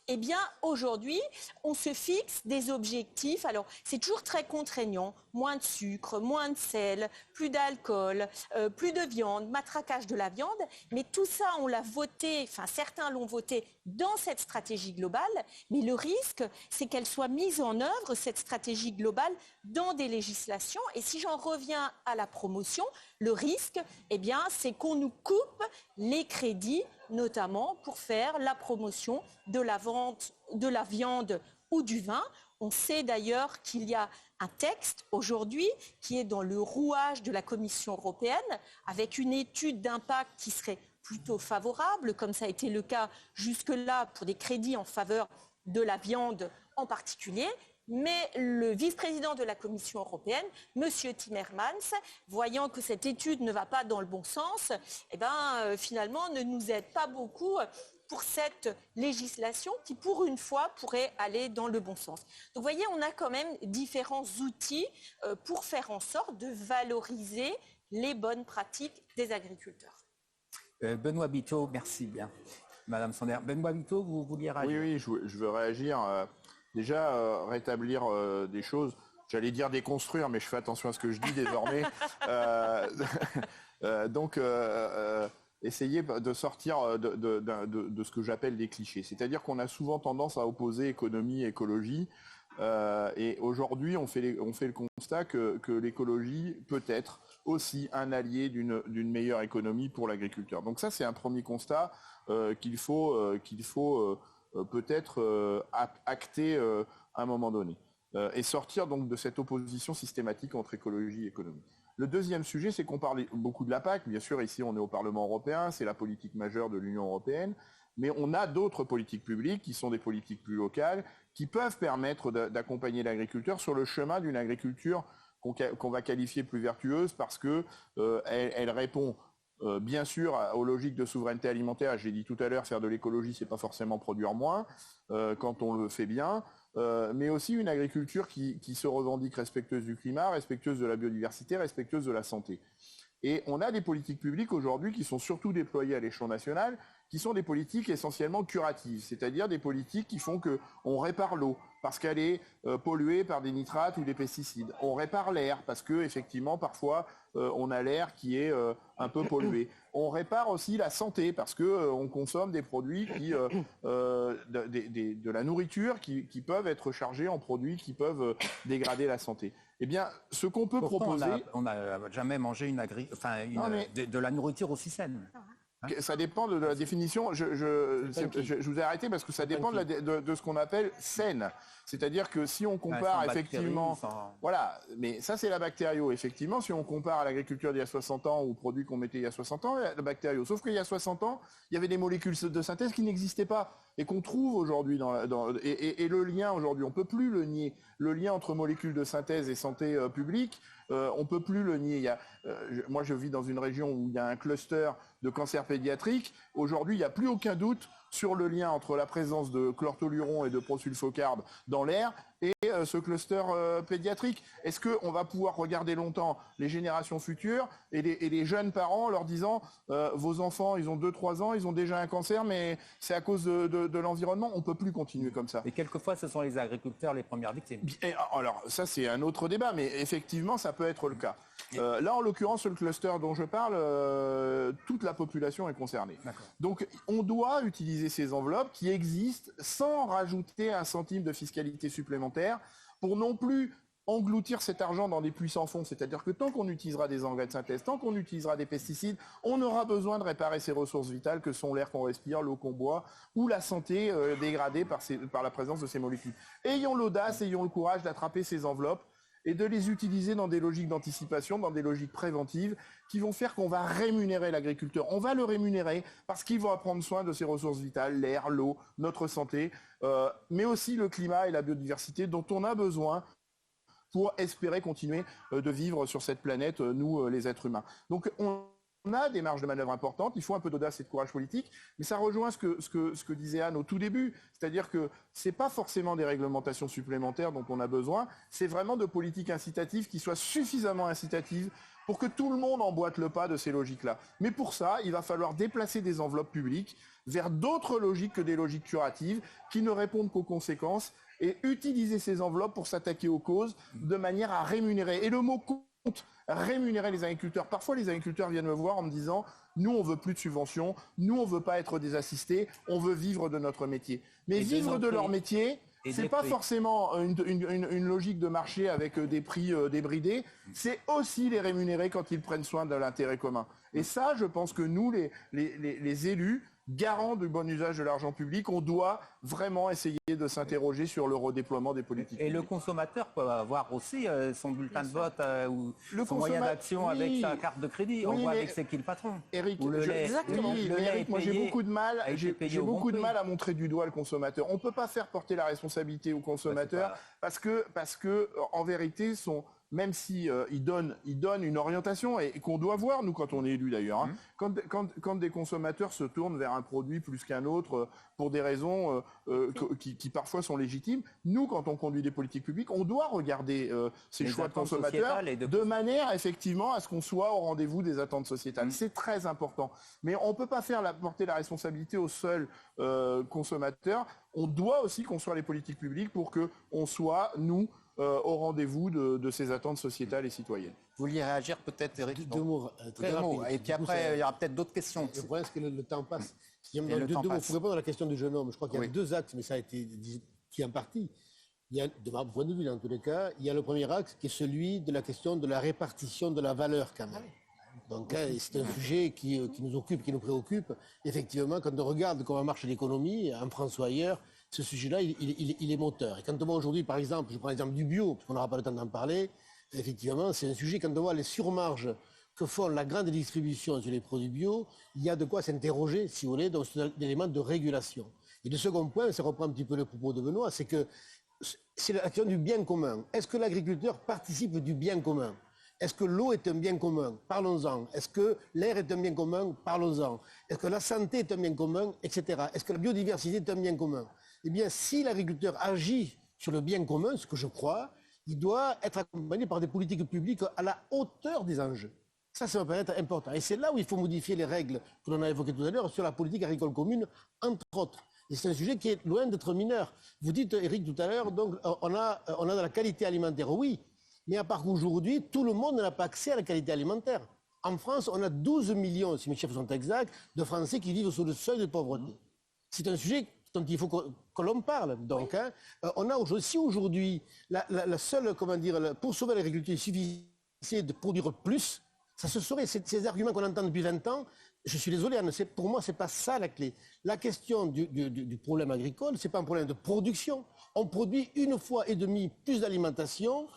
eh bien, aujourd'hui, on se fixe des objectifs. Alors, c'est toujours très contraignant. Moins de sucre, moins de sel, plus d'alcool, plus de viande, matraquage de la viande. Mais tout ça, on l'a voté, enfin, certains l'ont voté dans cette stratégie globale. Mais le risque, c'est qu'elle soit mise en œuvre, cette stratégie globale, dans des législations. Et si j'en reviens à la promotion, le risque, eh bien, c'est qu'on nous coupe les crédits, notamment pour faire la promotion de la vente de la viande ou du vin. On sait d'ailleurs qu'il y a un texte aujourd'hui qui est dans le rouage de la Commission européenne avec une étude d'impact qui serait plutôt favorable, comme ça a été le cas jusque-là pour des crédits en faveur de la viande en particulier. Mais le vice-président de la Commission européenne, M. Timmermans, voyant que cette étude ne va pas dans le bon sens, eh ben, finalement ne nous aide pas beaucoup pour cette législation qui, pour une fois, pourrait aller dans le bon sens. Donc, vous voyez, on a quand même différents outils pour faire en sorte de valoriser les bonnes pratiques des agriculteurs. Benoît Biteau, merci bien. Madame Sonder. Benoît Biteau, vous vouliez réagir? Oui, je veux réagir. Déjà, rétablir des choses, j'allais dire déconstruire, mais je fais attention à ce que je dis désormais. Donc, essayer de sortir de ce que j'appelle des clichés. C'est-à-dire qu'on a souvent tendance à opposer économie et écologie. Et aujourd'hui, on fait le constat que l'écologie peut être aussi un allié d'une meilleure économie pour l'agriculteur. Donc ça, c'est un premier constat qu'il faut peut-être acter à un moment donné et sortir donc de cette opposition systématique entre écologie et économie. Le deuxième sujet, c'est qu'on parle beaucoup de la PAC. Bien sûr, ici, on est au Parlement européen, c'est la politique majeure de l'Union européenne, mais on a d'autres politiques publiques qui sont des politiques plus locales, qui peuvent permettre d'accompagner l'agriculteur sur le chemin d'une agriculture qu'on va qualifier plus vertueuse parce que elle répond bien sûr aux logiques de souveraineté alimentaire. J'ai dit tout à l'heure, faire de l'écologie, c'est pas forcément produire moins quand on le fait bien, mais aussi une agriculture qui se revendique respectueuse du climat, respectueuse de la biodiversité, respectueuse de la santé. Et on a des politiques publiques aujourd'hui qui sont surtout déployées à l'échelon national, qui sont des politiques essentiellement curatives, c'est-à-dire des politiques qui font qu'on répare l'eau parce qu'elle est polluée par des nitrates ou des pesticides. On répare l'air parce que effectivement parfois on a l'air qui est un peu pollué. On répare aussi la santé parce que on consomme des produits de la nourriture qui peuvent être chargés en produits qui peuvent dégrader la santé. Eh bien, ce qu'on peut proposer... On n'a jamais mangé de la nourriture aussi saine. Ça dépend de la définition. Je vous ai arrêté parce que ça dépend de ce qu'on appelle saine. C'est-à-dire que si on compare effectivement... Voilà, mais ça c'est la bactério. Effectivement, si on compare à l'agriculture d'il y a 60 ans aux produits qu'on mettait il y a 60 ans, la bactério. Sauf qu'il y a 60 ans, il y avait des molécules de synthèse qui n'existaient pas et qu'on trouve aujourd'hui et le lien aujourd'hui, on peut plus le nier. Le lien entre molécules de synthèse et santé publique, on peut plus le nier. Moi, je vis dans une région où il y a un cluster de cancer pédiatrique. Aujourd'hui, il n'y a plus aucun doute sur le lien entre la présence de chlortoluron et de prosulfocarbe dans l'air et ce cluster pédiatrique. Est-ce qu'on va pouvoir regarder longtemps les générations futures et les jeunes parents leur disant vos enfants, ils ont 2-3 ans, ils ont déjà un cancer, mais c'est à cause de l'environnement? On ne peut plus continuer comme ça. Et quelquefois, ce sont les agriculteurs les premières victimes. Alors, ça, c'est un autre débat, mais effectivement, ça peut être le cas. Là, en l'occurrence, le cluster dont je parle, toute la population est concernée. Donc, on doit utiliser ces enveloppes qui existent sans rajouter un centime de fiscalité supplémentaire pour non plus engloutir cet argent dans des puits sans fond. C'est-à-dire que tant qu'on utilisera des engrais de synthèse, tant qu'on utilisera des pesticides, on aura besoin de réparer ces ressources vitales que sont l'air qu'on respire, l'eau qu'on boit ou la santé dégradée par la présence de ces molécules. Ayons l'audace, ayons le courage d'attraper ces enveloppes et de les utiliser dans des logiques d'anticipation, dans des logiques préventives qui vont faire qu'on va rémunérer l'agriculteur. On va le rémunérer parce qu'il va prendre soin de ses ressources vitales, l'air, l'eau, notre santé, mais aussi le climat et la biodiversité dont on a besoin pour espérer continuer de vivre sur cette planète, nous, les êtres humains. Donc, a des marges de manœuvre importantes, il faut un peu d'audace et de courage politique, mais ça rejoint ce que disait Anne au tout début, c'est-à-dire que c'est pas forcément des réglementations supplémentaires dont on a besoin, c'est vraiment de politiques incitatives qui soient suffisamment incitatives pour que tout le monde emboîte le pas de ces logiques-là. Mais pour ça, il va falloir déplacer des enveloppes publiques vers d'autres logiques que des logiques curatives qui ne répondent qu'aux conséquences et utiliser ces enveloppes pour s'attaquer aux causes de manière à rémunérer. Et le mot compte, rémunérer les agriculteurs. Parfois, les agriculteurs viennent me voir en me disant « Nous, on veut plus de subventions, nous, on veut pas être des assistés, on veut vivre de notre métier. » Mais vivre de leur métier, c'est pas forcément une logique de marché avec des prix débridés, c'est aussi les rémunérer quand ils prennent soin de l'intérêt commun. Et ça, je pense que nous, les élus, garants du bon usage de l'argent public, on doit vraiment essayer de s'interroger sur le redéploiement des politiques publiques. Et le consommateur peut avoir aussi son bulletin de vote ou son moyen d'action avec sa carte de crédit. On voit avec c'est qui le patron. Eric, Exactement. Eric, moi j'ai beaucoup de mal, à montrer du doigt le consommateur. On ne peut pas faire porter la responsabilité au consommateur parce que en vérité, même si il donne une orientation et qu'on doit voir, nous, quand on est élu d'ailleurs, quand des consommateurs se tournent vers un produit plus qu'un autre pour des raisons qui parfois sont légitimes, nous, quand on conduit des politiques publiques, on doit regarder ces choix de consommateurs de manière, effectivement, à ce qu'on soit au rendez-vous des attentes sociétales. C'est très important. Mais on ne peut pas porter la responsabilité au seul consommateur. On doit aussi construire les politiques publiques pour qu'on soit, nous, au rendez-vous de ces attentes sociétales et citoyennes. Vous vouliez réagir peut-être, Eric? Deux mots, très rapides. Et puis après, il y aura peut-être d'autres questions. Le problème, c'est que le temps passe. Deux mots pour répondre à la question du jeune homme. Je crois qu'il y a deux axes, mais ça a été dit en partie. Il y a, de mon point de vue, dans tous les cas, il y a le premier axe qui est celui de la question de la répartition de la valeur, quand même. Donc, c'est un sujet qui nous occupe, qui nous préoccupe. Effectivement, quand on regarde comment marche l'économie, en France ou ailleurs, ce sujet-là, il est moteur. Et quand on voit aujourd'hui, par exemple, je prends l'exemple du bio, parce qu'on n'aura pas le temps d'en parler, effectivement, c'est un sujet, quand on voit les surmarges que font la grande distribution sur les produits bio, il y a de quoi s'interroger, si vous voulez, dans un élément de régulation. Et le second point, ça reprend un petit peu le propos de Benoît, c'est que c'est la question du bien commun. Est-ce que l'agriculteur participe du bien commun ? Est-ce que l'eau est un bien commun? Parlons-en. Est-ce que l'air est un bien commun? Parlons-en. Est-ce que la santé est un bien commun? Etc. Est-ce que la biodiversité est un bien commun? Eh bien, si l'agriculteur agit sur le bien commun, ce que je crois, il doit être accompagné par des politiques publiques à la hauteur des enjeux. Ça me paraît être important. Et c'est là où il faut modifier les règles que l'on a évoquées tout à l'heure sur la politique agricole commune, entre autres. Et c'est un sujet qui est loin d'être mineur. Vous dites, Eric, tout à l'heure, donc on a de la qualité alimentaire. Oui. Mais à part qu'aujourd'hui, tout le monde n'a pas accès à la qualité alimentaire. En France, on a 12 millions, si mes chiffres sont exacts, de Français qui vivent sous le seuil de pauvreté. C'est un sujet dont il faut que l'on parle. Donc, on a aujourd'hui, si aujourd'hui, la seule, pour sauver l'agriculture, il suffisait de produire plus, ça se saurait. Ces arguments qu'on entend depuis 20 ans, je suis désolé, pour moi, c'est pas ça la clé. La question du problème agricole, c'est pas un problème de production. On produit 1,5 fois plus d'alimentation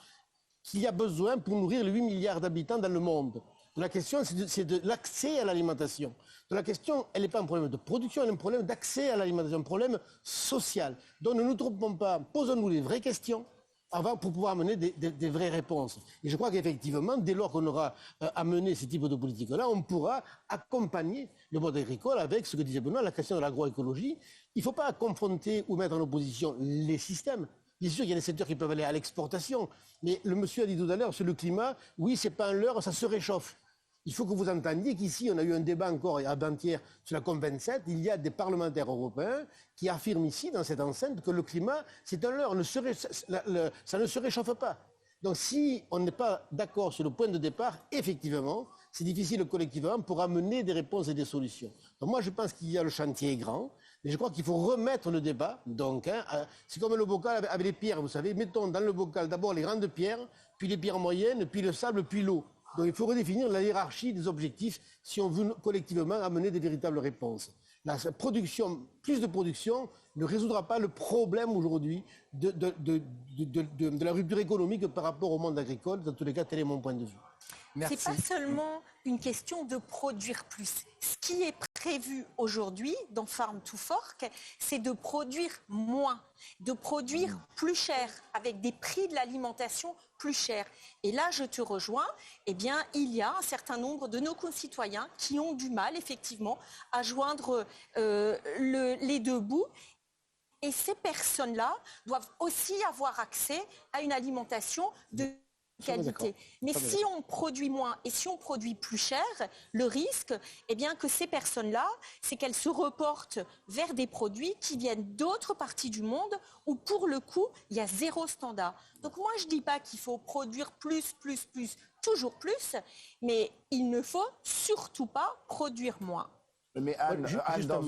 qu'il y a besoin pour nourrir les 8 milliards d'habitants dans le monde. La question, c'est de l'accès à l'alimentation. La question, elle n'est pas un problème de production, elle est un problème d'accès à l'alimentation, un problème social. Donc ne nous trompons pas, posons-nous les vraies questions avant pour pouvoir amener des vraies réponses. Et je crois qu'effectivement, dès lors qu'on aura amené ce type de politique-là, on pourra accompagner le monde agricole avec ce que disait Benoît, la question de l'agroécologie. Il ne faut pas confronter ou mettre en opposition les systèmes. Bien sûr, il y a des secteurs qui peuvent aller à l'exportation, mais le monsieur a dit tout à l'heure sur le climat, oui, c'est pas un leurre, ça se réchauffe. Il faut que vous entendiez qu'ici, on a eu un débat encore avant-hier sur la COP27, il y a des parlementaires européens qui affirment ici, dans cette enceinte, que le climat, c'est un leurre, ça ne se réchauffe pas. Donc si on n'est pas d'accord sur le point de départ, effectivement, c'est difficile collectivement pour amener des réponses et des solutions. Donc moi, je pense qu'il y a le chantier est grand, mais je crois qu'il faut remettre le débat. Donc, c'est comme le bocal avec les pierres, vous savez. Mettons dans le bocal d'abord les grandes pierres, puis les pierres moyennes, puis le sable, puis l'eau. Donc il faut redéfinir la hiérarchie des objectifs si on veut collectivement amener des véritables réponses. La production, plus de production ne résoudra pas le problème aujourd'hui de la rupture économique par rapport au monde agricole. Dans tous les cas, tel est mon point de vue. C'est pas seulement une question de produire plus. Ce qui est prévu aujourd'hui dans Farm to Fork, c'est de produire moins, de produire plus cher, avec des prix de l'alimentation plus chers. Et là, je te rejoins, eh bien, il y a un certain nombre de nos concitoyens qui ont du mal, effectivement, à joindre les deux bouts. Et ces personnes-là doivent aussi avoir accès à une alimentation de qualité. Mais si on produit moins et si on produit plus cher, le risque, eh bien, que ces personnes-là, c'est qu'elles se reportent vers des produits qui viennent d'autres parties du monde où, pour le coup, il y a zéro standard. Donc moi, je ne dis pas qu'il faut produire plus, toujours plus, mais il ne faut surtout pas produire moins. Mais Anne,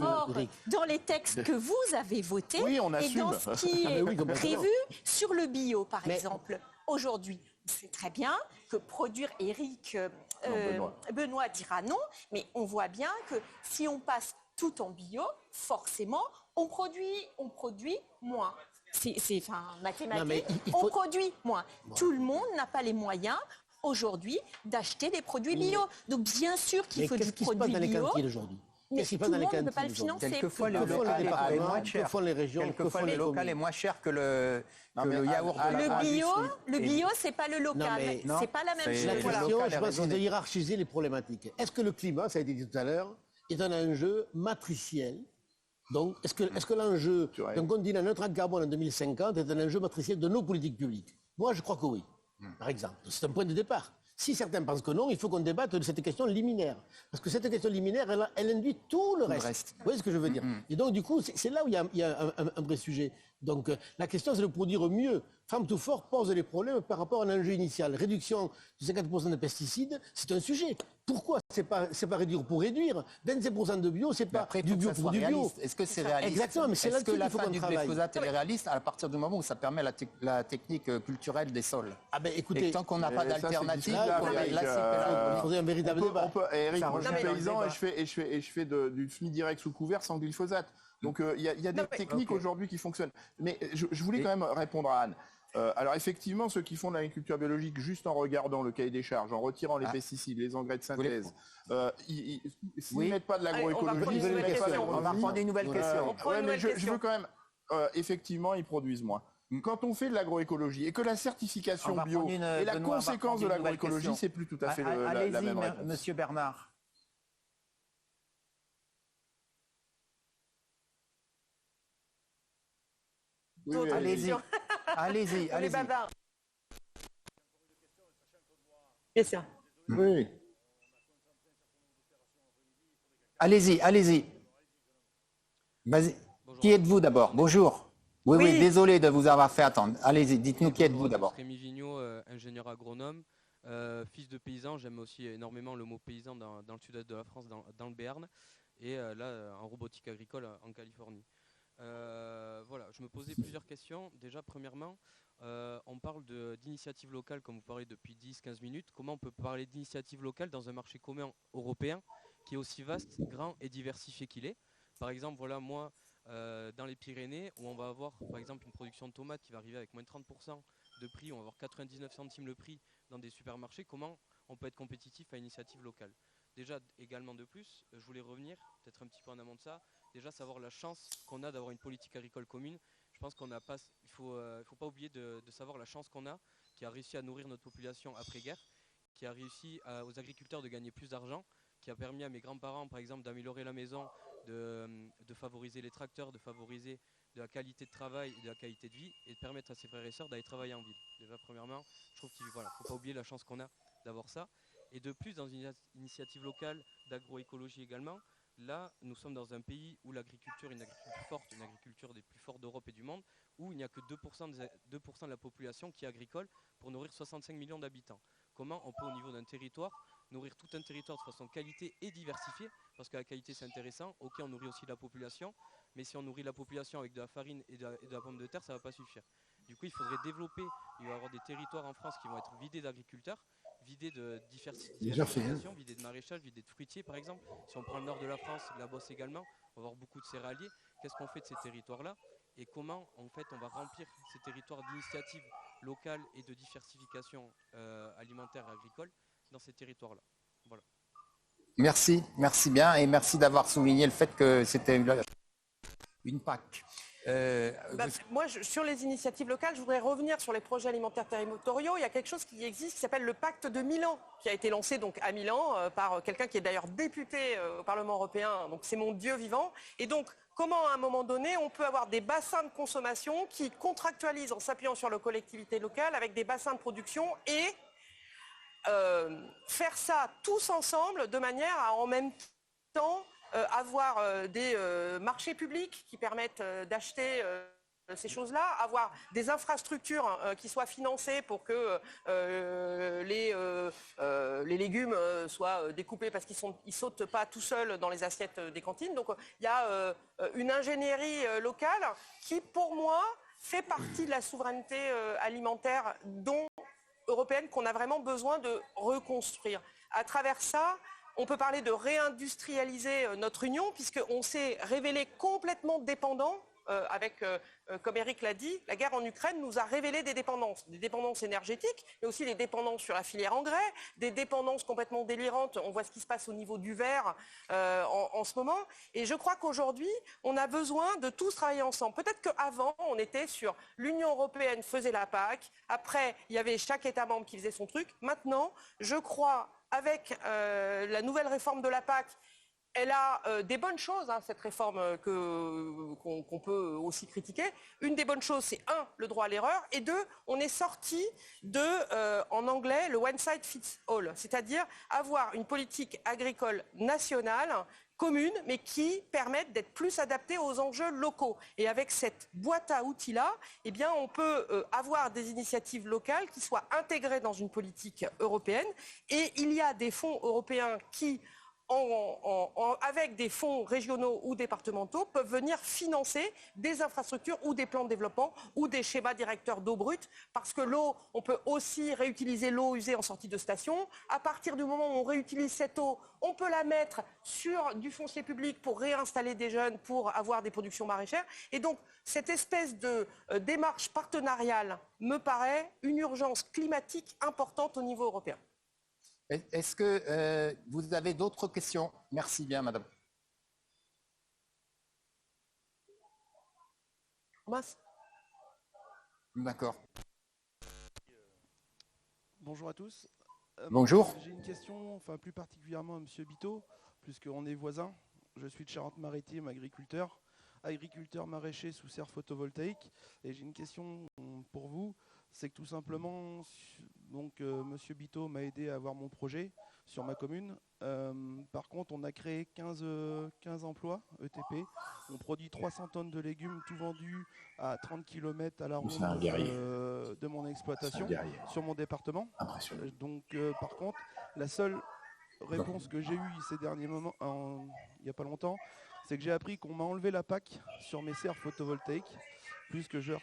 Or, dans les textes que vous avez votés, oui, on et assume. dans ce qui est prévu sur le bio, par exemple, aujourd'hui, c'est très bien que produire, Eric Benoît dira non, mais on voit bien que si on passe tout en bio, forcément, on produit moins. C'est mathématique. On produit moins. Tout le monde n'a pas les moyens aujourd'hui d'acheter des produits bio. Donc bien sûr qu'il faut du produit bio. Mais tout le monde ne peut pas le financer. Quelquefois, le local est moins cher. Quelquefois, les régions, quelquefois, le local est moins cher que le yaourt de la Le bio, c'est pas le local. C'est pas la même chose. La question, je pense, c'est de hiérarchiser les problématiques. Est-ce que le climat, ça a été dit tout à l'heure, est un enjeu matriciel? Donc, est-ce que l'enjeu d'un continent neutre en carbone en 2050 est un enjeu matriciel de nos politiques publiques? Moi, je crois que oui, par exemple. C'est un point de départ. Si certains pensent que non, il faut qu'on débatte de cette question liminaire. Parce que cette question liminaire, elle induit tout le reste. Vous voyez ce que je veux dire? Et donc, du coup, c'est là où il y a un vrai sujet. Donc, la question, c'est de produire mieux. Farm to Fork pose les problèmes par rapport à un enjeu initial. Réduction de 50% de pesticides, c'est un sujet. Pourquoi c'est pas réduire pour réduire? 25% de bio, c'est pas du bio pour du bio. Est-ce que c'est réaliste? Exactement, mais c'est là-dessus qu'il faut qu'on travaille. Est-ce que la fin du glyphosate est réaliste à partir du moment où ça permet la technique culturelle des sols? Ah ben écoutez, et tant qu'on n'a pas d'alternative, il faudrait un véritable débat. Eric, moi je suis paysan et je fais du semi-direct sous couvert sans glyphosate. Donc il y a des techniques aujourd'hui qui fonctionnent. Mais je voulais quand même répondre à Anne. Alors effectivement, ceux qui font de l'agriculture biologique juste en regardant le cahier des charges, en retirant les pesticides, les engrais de synthèse, s'ils ne mettent pas de l'agroécologie, on va prendre une nouvelle question. Je veux quand même, effectivement, ils produisent moins. Quand on fait de l'agroécologie et que la certification bio est la conséquence de l'agroécologie, c'est plus tout à fait la même réponse. Monsieur Bernard. Oui, allez-y. Allez-y. Bien sûr. Oui. Allez-y. Vas-y. Qui êtes-vous d'abord? Bonjour. Oui, désolé de vous avoir fait attendre. Allez-y, dites-nous qui êtes-vous d'abord. Rémi Vigneault, ingénieur agronome, fils de paysan. J'aime aussi énormément le mot paysan dans le sud-est de la France, dans le Béarn, et là en robotique agricole en Californie. Voilà, je me posais plusieurs questions. Déjà, premièrement, on parle d'initiatives locales, comme vous parlez depuis 10-15 minutes. Comment on peut parler d'initiatives locales dans un marché commun européen qui est aussi vaste, grand et diversifié qu'il est? Par exemple, voilà, moi, dans les Pyrénées, où on va avoir, par exemple, une production de tomates qui va arriver avec moins de 30% de prix, on va avoir 99 centimes le prix dans des supermarchés. Comment on peut être compétitif à initiative locale? Déjà, également de plus, je voulais revenir, peut-être un petit peu en amont de ça, déjà savoir la chance qu'on a d'avoir une politique agricole commune. Je pense qu'on n'a pas, il faut pas oublier de savoir la chance qu'on a, qui a réussi à nourrir notre population après-guerre, qui a réussi aux agriculteurs de gagner plus d'argent, qui a permis à mes grands-parents, par exemple, d'améliorer la maison, de favoriser les tracteurs, de favoriser de la qualité de travail et de la qualité de vie, et de permettre à ses frères et sœurs d'aller travailler en ville. Déjà, premièrement, je trouve qu'il ne faut pas oublier la chance qu'on a d'avoir ça. Et de plus, dans une initiative locale d'agroécologie également, là, nous sommes dans un pays où l'agriculture est une agriculture forte, une agriculture des plus fortes d'Europe et du monde, où il n'y a que 2% de la population qui est agricole pour nourrir 65 millions d'habitants. Comment on peut, au niveau d'un territoire, nourrir tout un territoire de façon qualité et diversifiée? Parce que la qualité, c'est intéressant. Ok, on nourrit aussi la population, mais si on nourrit la population avec de la farine et de la pomme de terre, ça ne va pas suffire. Du coup, il faudrait développer, il va y avoir des territoires en France qui vont être vidés d'agriculteurs, vidés de diversification, vidés de maraîchage, vidés de fruitiers par exemple. Si on prend le nord de la France, la Beauce également, on va avoir beaucoup de céréaliers. Qu'est-ce qu'on fait de ces territoires-là? Et comment en fait on va remplir ces territoires d'initiatives locales et de diversification alimentaire et agricole dans ces territoires-là? Voilà. Merci, merci bien et merci d'avoir souligné le fait que c'était une PAC. Moi, sur les initiatives locales, je voudrais revenir sur les projets alimentaires territoriaux. Il y a quelque chose qui existe qui s'appelle le pacte de Milan, qui a été lancé donc à Milan par quelqu'un qui est d'ailleurs député au Parlement européen. Donc c'est mon Dieu vivant. Et donc, comment à un moment donné, on peut avoir des bassins de consommation qui contractualisent en s'appuyant sur les collectivités locales avec des bassins de production et faire ça tous ensemble de manière à en même temps avoir des marchés publics qui permettent d'acheter ces choses-là, avoir des infrastructures qui soient financées pour que les légumes soient découpés parce qu'ils ne sautent pas tout seuls dans les assiettes des cantines. Donc il y a une ingénierie locale qui, pour moi, fait partie de la souveraineté alimentaire européenne qu'on a vraiment besoin de reconstruire. À travers ça, on peut parler de réindustrialiser notre Union, puisqu'on s'est révélé complètement dépendant, comme Eric l'a dit, la guerre en Ukraine nous a révélé des dépendances énergétiques, mais aussi des dépendances sur la filière engrais, des dépendances complètement délirantes. On voit ce qui se passe au niveau du verre en ce moment. Et je crois qu'aujourd'hui, on a besoin de tous travailler ensemble. Peut-être qu'avant, on était sur l'Union européenne faisait la PAC, après, il y avait chaque État membre qui faisait son truc. Maintenant, je crois, avec la nouvelle réforme de la PAC, elle a des bonnes choses, cette réforme qu'on peut aussi critiquer. Une des bonnes choses, c'est le droit à l'erreur, et deux, on est sorti en anglais, le one size fits all, c'est-à-dire avoir une politique agricole nationale, commune, mais qui permettent d'être plus adaptées aux enjeux locaux. Et avec cette boîte à outils-là, eh bien, on peut avoir des initiatives locales qui soient intégrées dans une politique européenne. Et il y a des fonds européens qui, avec des fonds régionaux ou départementaux, peuvent venir financer des infrastructures ou des plans de développement ou des schémas directeurs d'eau brute, parce que l'eau, on peut aussi réutiliser l'eau usée en sortie de station. À partir du moment où on réutilise cette eau, on peut la mettre sur du foncier public pour réinstaller des jeunes, pour avoir des productions maraîchères. Et donc, cette espèce de démarche partenariale me paraît une urgence climatique importante au niveau européen. Est-ce que vous avez d'autres questions? Merci bien, madame. D'accord. Bonjour à tous. Bonjour. J'ai une question, enfin plus particulièrement à M. Biteau, puisqu'on est voisins. Je suis de Charente-Maritime, agriculteur maraîcher sous serre photovoltaïque. Et j'ai une question pour vous. C'est que tout simplement, donc Monsieur Biteau m'a aidé à avoir mon projet sur ma commune. Par contre, on a créé 15 emplois ETP. On produit 300 tonnes de légumes, tout vendus à 30 km à la ronde de mon exploitation sur mon département. Donc, par contre, la seule réponse que j'ai eue ces derniers moments, il n'y a pas longtemps, c'est que j'ai appris qu'on m'a enlevé la PAC sur mes serres photovoltaïques, puisque je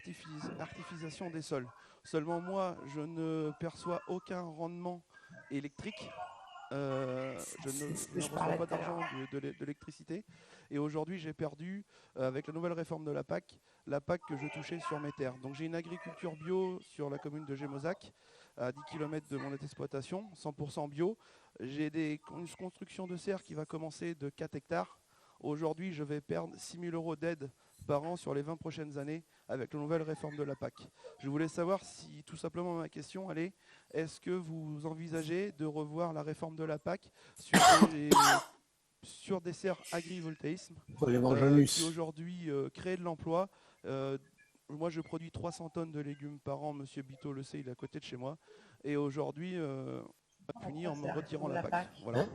artificialisation des sols. Seulement moi, je ne perçois aucun rendement électrique. Je ne reçois pas d'argent de l'électricité. Et aujourd'hui, j'ai perdu, avec la nouvelle réforme de la PAC que je touchais sur mes terres. Donc j'ai une agriculture bio sur la commune de Gémozac, à 10 km de mon exploitation, 100% bio. J'ai une construction de serre qui va commencer de 4 hectares. Aujourd'hui, je vais perdre 6 000 € d'aide par an sur les 20 prochaines années avec la nouvelle réforme de la PAC. Je voulais savoir si, tout simplement, ma question, est-ce que vous envisagez de revoir la réforme de la PAC sur des serres agrivoltaïsme qui aujourd'hui créent de l'emploi. Moi, je produis 300 tonnes de légumes par an, Monsieur Biteau le sait, il est à côté de chez moi. Et aujourd'hui, punir en me retirant la PAC. Voilà.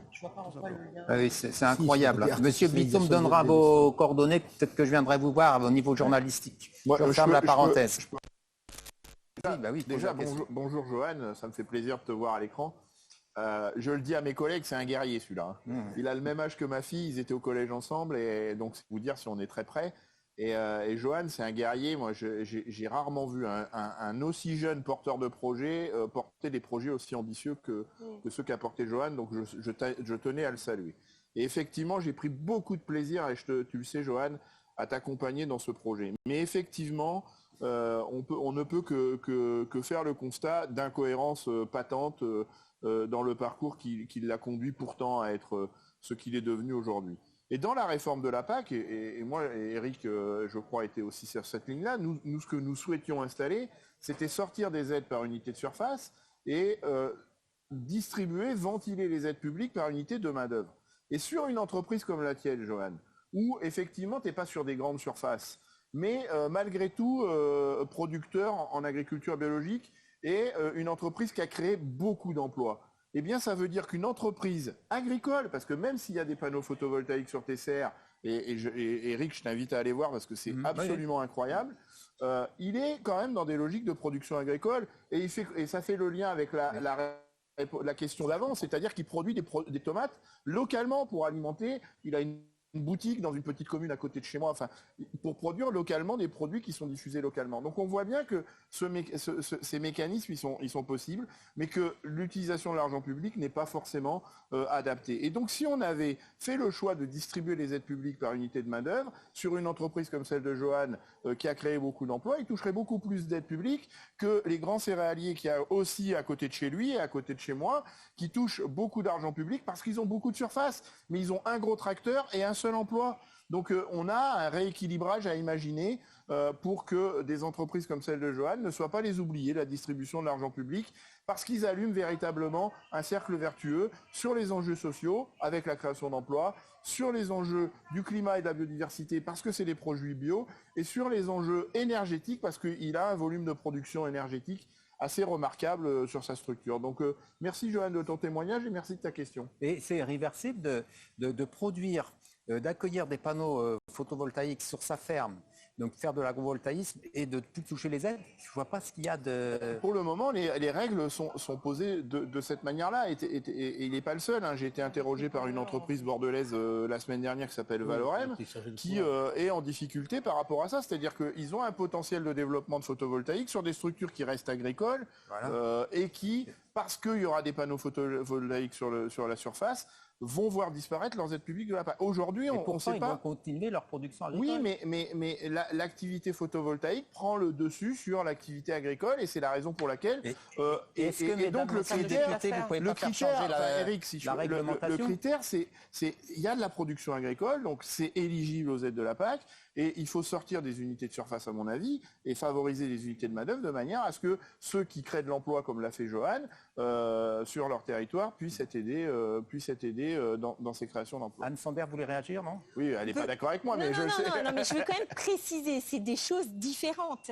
Oui, c'est incroyable. Monsieur Biteau me donnera vos coordonnées, peut-être que je viendrai vous voir au niveau journalistique. Je ferme la parenthèse. Déjà, bonjour Johan, ça me fait plaisir de te voir à l'écran. Je le dis à mes collègues, c'est un guerrier celui-là. Il a le même âge que ma fille, ils étaient au collège ensemble, et donc c'est vous dire si on est très près. Et Johan, c'est un guerrier. Moi, j'ai rarement vu un aussi jeune porteur de projet porter des projets aussi ambitieux que ceux qu'a porté Johan. Donc, je tenais à le saluer. Et effectivement, j'ai pris beaucoup de plaisir, et tu le sais, Johan, à t'accompagner dans ce projet. Mais effectivement, on ne peut que faire le constat d'incohérence patente dans le parcours qui l'a conduit pourtant à être ce qu'il est devenu aujourd'hui. Et dans la réforme de la PAC, et moi, et Eric, je crois, était aussi sur cette ligne-là, nous, ce que nous souhaitions installer, c'était sortir des aides par unité de surface et distribuer, ventiler les aides publiques par unité de main-d'œuvre. Et sur une entreprise comme la tienne, Johan, où effectivement, tu n'es pas sur des grandes surfaces, mais malgré tout, producteur en agriculture biologique et une entreprise qui a créé beaucoup d'emplois. Eh bien, ça veut dire qu'une entreprise agricole, parce que même s'il y a des panneaux photovoltaïques sur tes serres, et Eric, je t'invite à aller voir parce que c'est absolument incroyable, il est quand même dans des logiques de production agricole et ça fait le lien avec la question d'avant, c'est-à-dire qu'il produit des tomates localement pour alimenter. Il a une boutique dans une petite commune à côté de chez moi, enfin, pour produire localement des produits qui sont diffusés localement. Donc on voit bien que ces mécanismes, ils sont possibles, mais que l'utilisation de l'argent public n'est pas forcément adaptée. Et donc si on avait fait le choix de distribuer les aides publiques par unité de main-d'œuvre sur une entreprise comme celle de Johan, qui a créé beaucoup d'emplois, il toucherait beaucoup plus d'aides publiques que les grands céréaliers qu'il y a aussi à côté de chez lui et à côté de chez moi, qui touchent beaucoup d'argent public parce qu'ils ont beaucoup de surface, mais ils ont un gros tracteur et un seul emploi. Donc on a un rééquilibrage à imaginer pour que des entreprises comme celle de Johan ne soient pas les oubliées de la distribution de l'argent public, parce qu'ils allument véritablement un cercle vertueux sur les enjeux sociaux avec la création d'emplois, sur les enjeux du climat et de la biodiversité parce que c'est des produits bio, et sur les enjeux énergétiques parce qu'il a un volume de production énergétique assez remarquable sur sa structure. Donc merci Johan de ton témoignage et merci de ta question. Et c'est réversible de produire, d'accueillir des panneaux photovoltaïques sur sa ferme, donc faire de l'agrovoltaïsme et de plus toucher les aides. Je ne vois pas ce qu'il y a de... Pour le moment, les règles sont posées de cette manière-là. Et il n'est pas le seul. Hein. J'ai été interrogé par une entreprise bordelaise la semaine dernière qui s'appelle Valorem, qui est en difficulté par rapport à ça. C'est-à-dire qu'ils ont un potentiel de développement de photovoltaïque sur des structures qui restent agricoles, voilà. Et qui, parce qu'il y aura des panneaux photovoltaïques sur la surface, vont voir disparaître leurs aides publiques de la PAC. Aujourd'hui, on ne sait pas. Ils vont continuer leur production agricole. Oui, mais l'activité photovoltaïque prend le dessus sur l'activité agricole et c'est la raison pour laquelle. Et donc le critère, Eric, si la réglementation. Le critère, c'est il y a de la production agricole, donc c'est éligible aux aides de la PAC. Et il faut sortir des unités de surface, à mon avis, et favoriser les unités de main-d'œuvre de manière à ce que ceux qui créent de l'emploi, comme l'a fait Johan, sur leur territoire, puissent être aidés dans ces créations d'emplois. Anne Sander voulait réagir, non? Oui, elle n'est pas d'accord avec moi, mais je le sais. Non, mais je veux quand même préciser, c'est des choses différentes,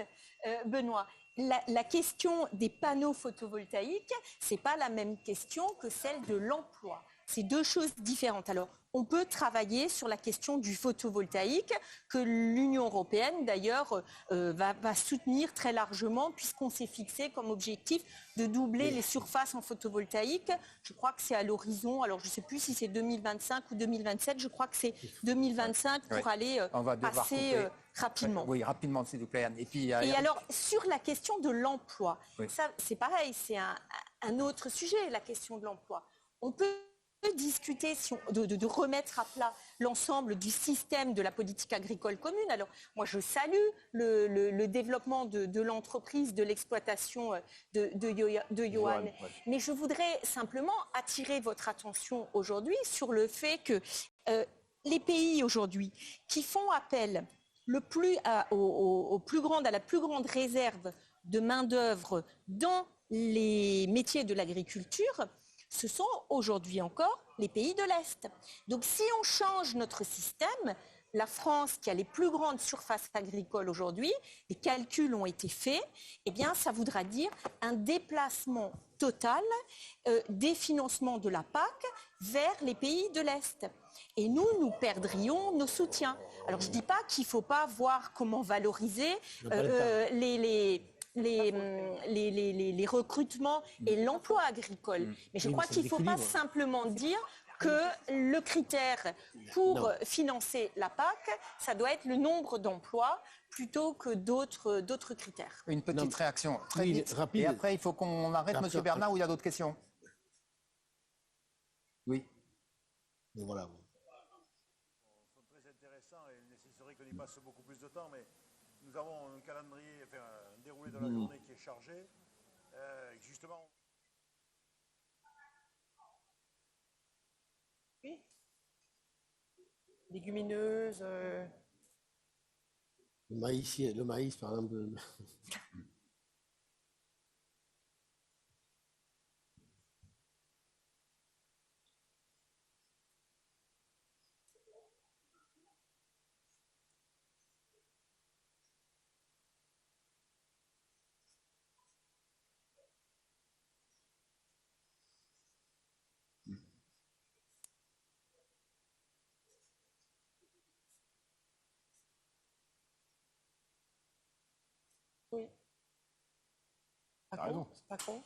Benoît. La question des panneaux photovoltaïques, ce n'est pas la même question que celle de l'emploi. C'est deux choses différentes. Alors, on peut travailler sur la question du photovoltaïque, que l'Union européenne, d'ailleurs, va soutenir très largement, puisqu'on s'est fixé comme objectif de doubler les surfaces en photovoltaïque. Je crois que c'est à l'horizon, alors je ne sais plus si c'est 2025 ou 2027, je crois que c'est 2025 pour aller passer rapidement. Oui, rapidement, s'il vous plaît, Anne. Et alors, sur la question de l'emploi, ça, c'est pareil, c'est un autre sujet, la question de l'emploi. On peut discuter de remettre à plat l'ensemble du système de la politique agricole commune. Alors moi je salue le développement de l'entreprise, de l'exploitation de Johan, mais je voudrais simplement attirer votre attention aujourd'hui sur le fait que les pays aujourd'hui qui font appel à la plus grande réserve de main-d'œuvre dans les métiers de l'agriculture, ce sont aujourd'hui encore les pays de l'Est. Donc si on change notre système, la France, qui a les plus grandes surfaces agricoles aujourd'hui, les calculs ont été faits, eh bien ça voudra dire un déplacement total des financements de la PAC vers les pays de l'Est. Et nous perdrions nos soutiens. Alors je ne dis pas qu'il ne faut pas voir comment valoriser les recrutements et l'emploi agricole. Mais je crois qu'il ne faut pas simplement dire que le critère pour financer la PAC, ça doit être le nombre d'emplois plutôt que d'autres critères. Une petite réaction très vite. Rapide. Et après, il faut qu'on arrête, M. Bernard, ou il y a d'autres questions? Oui. Voilà. Sont très intéressants et il nécessiterait qu'on y passe beaucoup plus de temps, mais nous avons un calendrier, enfin un déroulé de la journée qui est chargé. Justement. Oui. légumineuses. Le maïs, par exemple. Oui. Pas T'as con, raison. c'est pas con.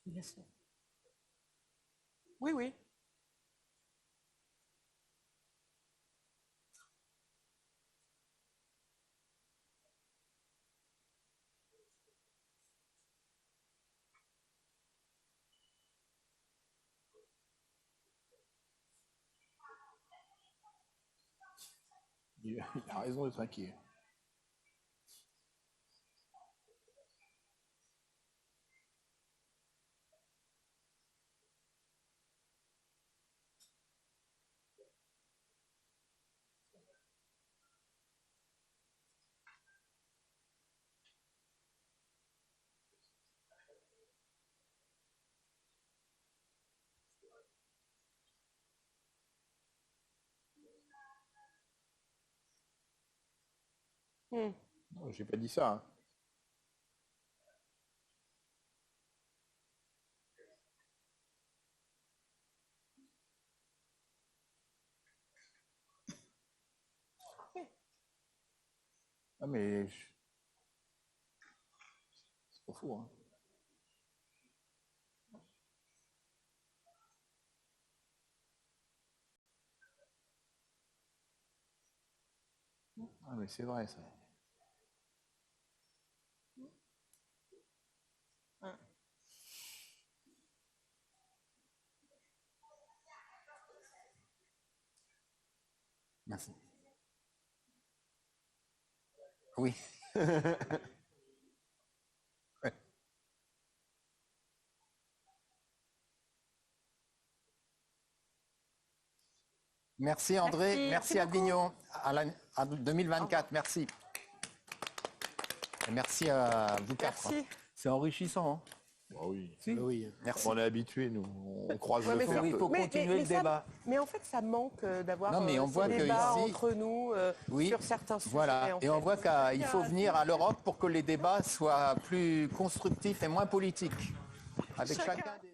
Bien sûr. Oui, oui. Il a raison d'être inquiet. Hmm. Non, j'ai pas dit ça. Hein. Ah mais c'est pas fou. Hein. Ah mais c'est vrai ça. Merci. Oui. Ouais. Merci André, merci Avignon, à 2024, merci. Et merci à vous quatre. Merci. C'est enrichissant. Hein. Bah oui. Si. Oui. Merci. On est habitués, nous. On croise Ouais, le mais fer. Il faut continuer le débat. Mais en fait, ça manque d'avoir Non, mais on voit ces que débats ici- entre nous Oui, sur certains sujets. voilà. en Et on fait. voit qu'il faut venir à l'Europe pour que les débats soient plus constructifs et moins politiques. Avec chacun des...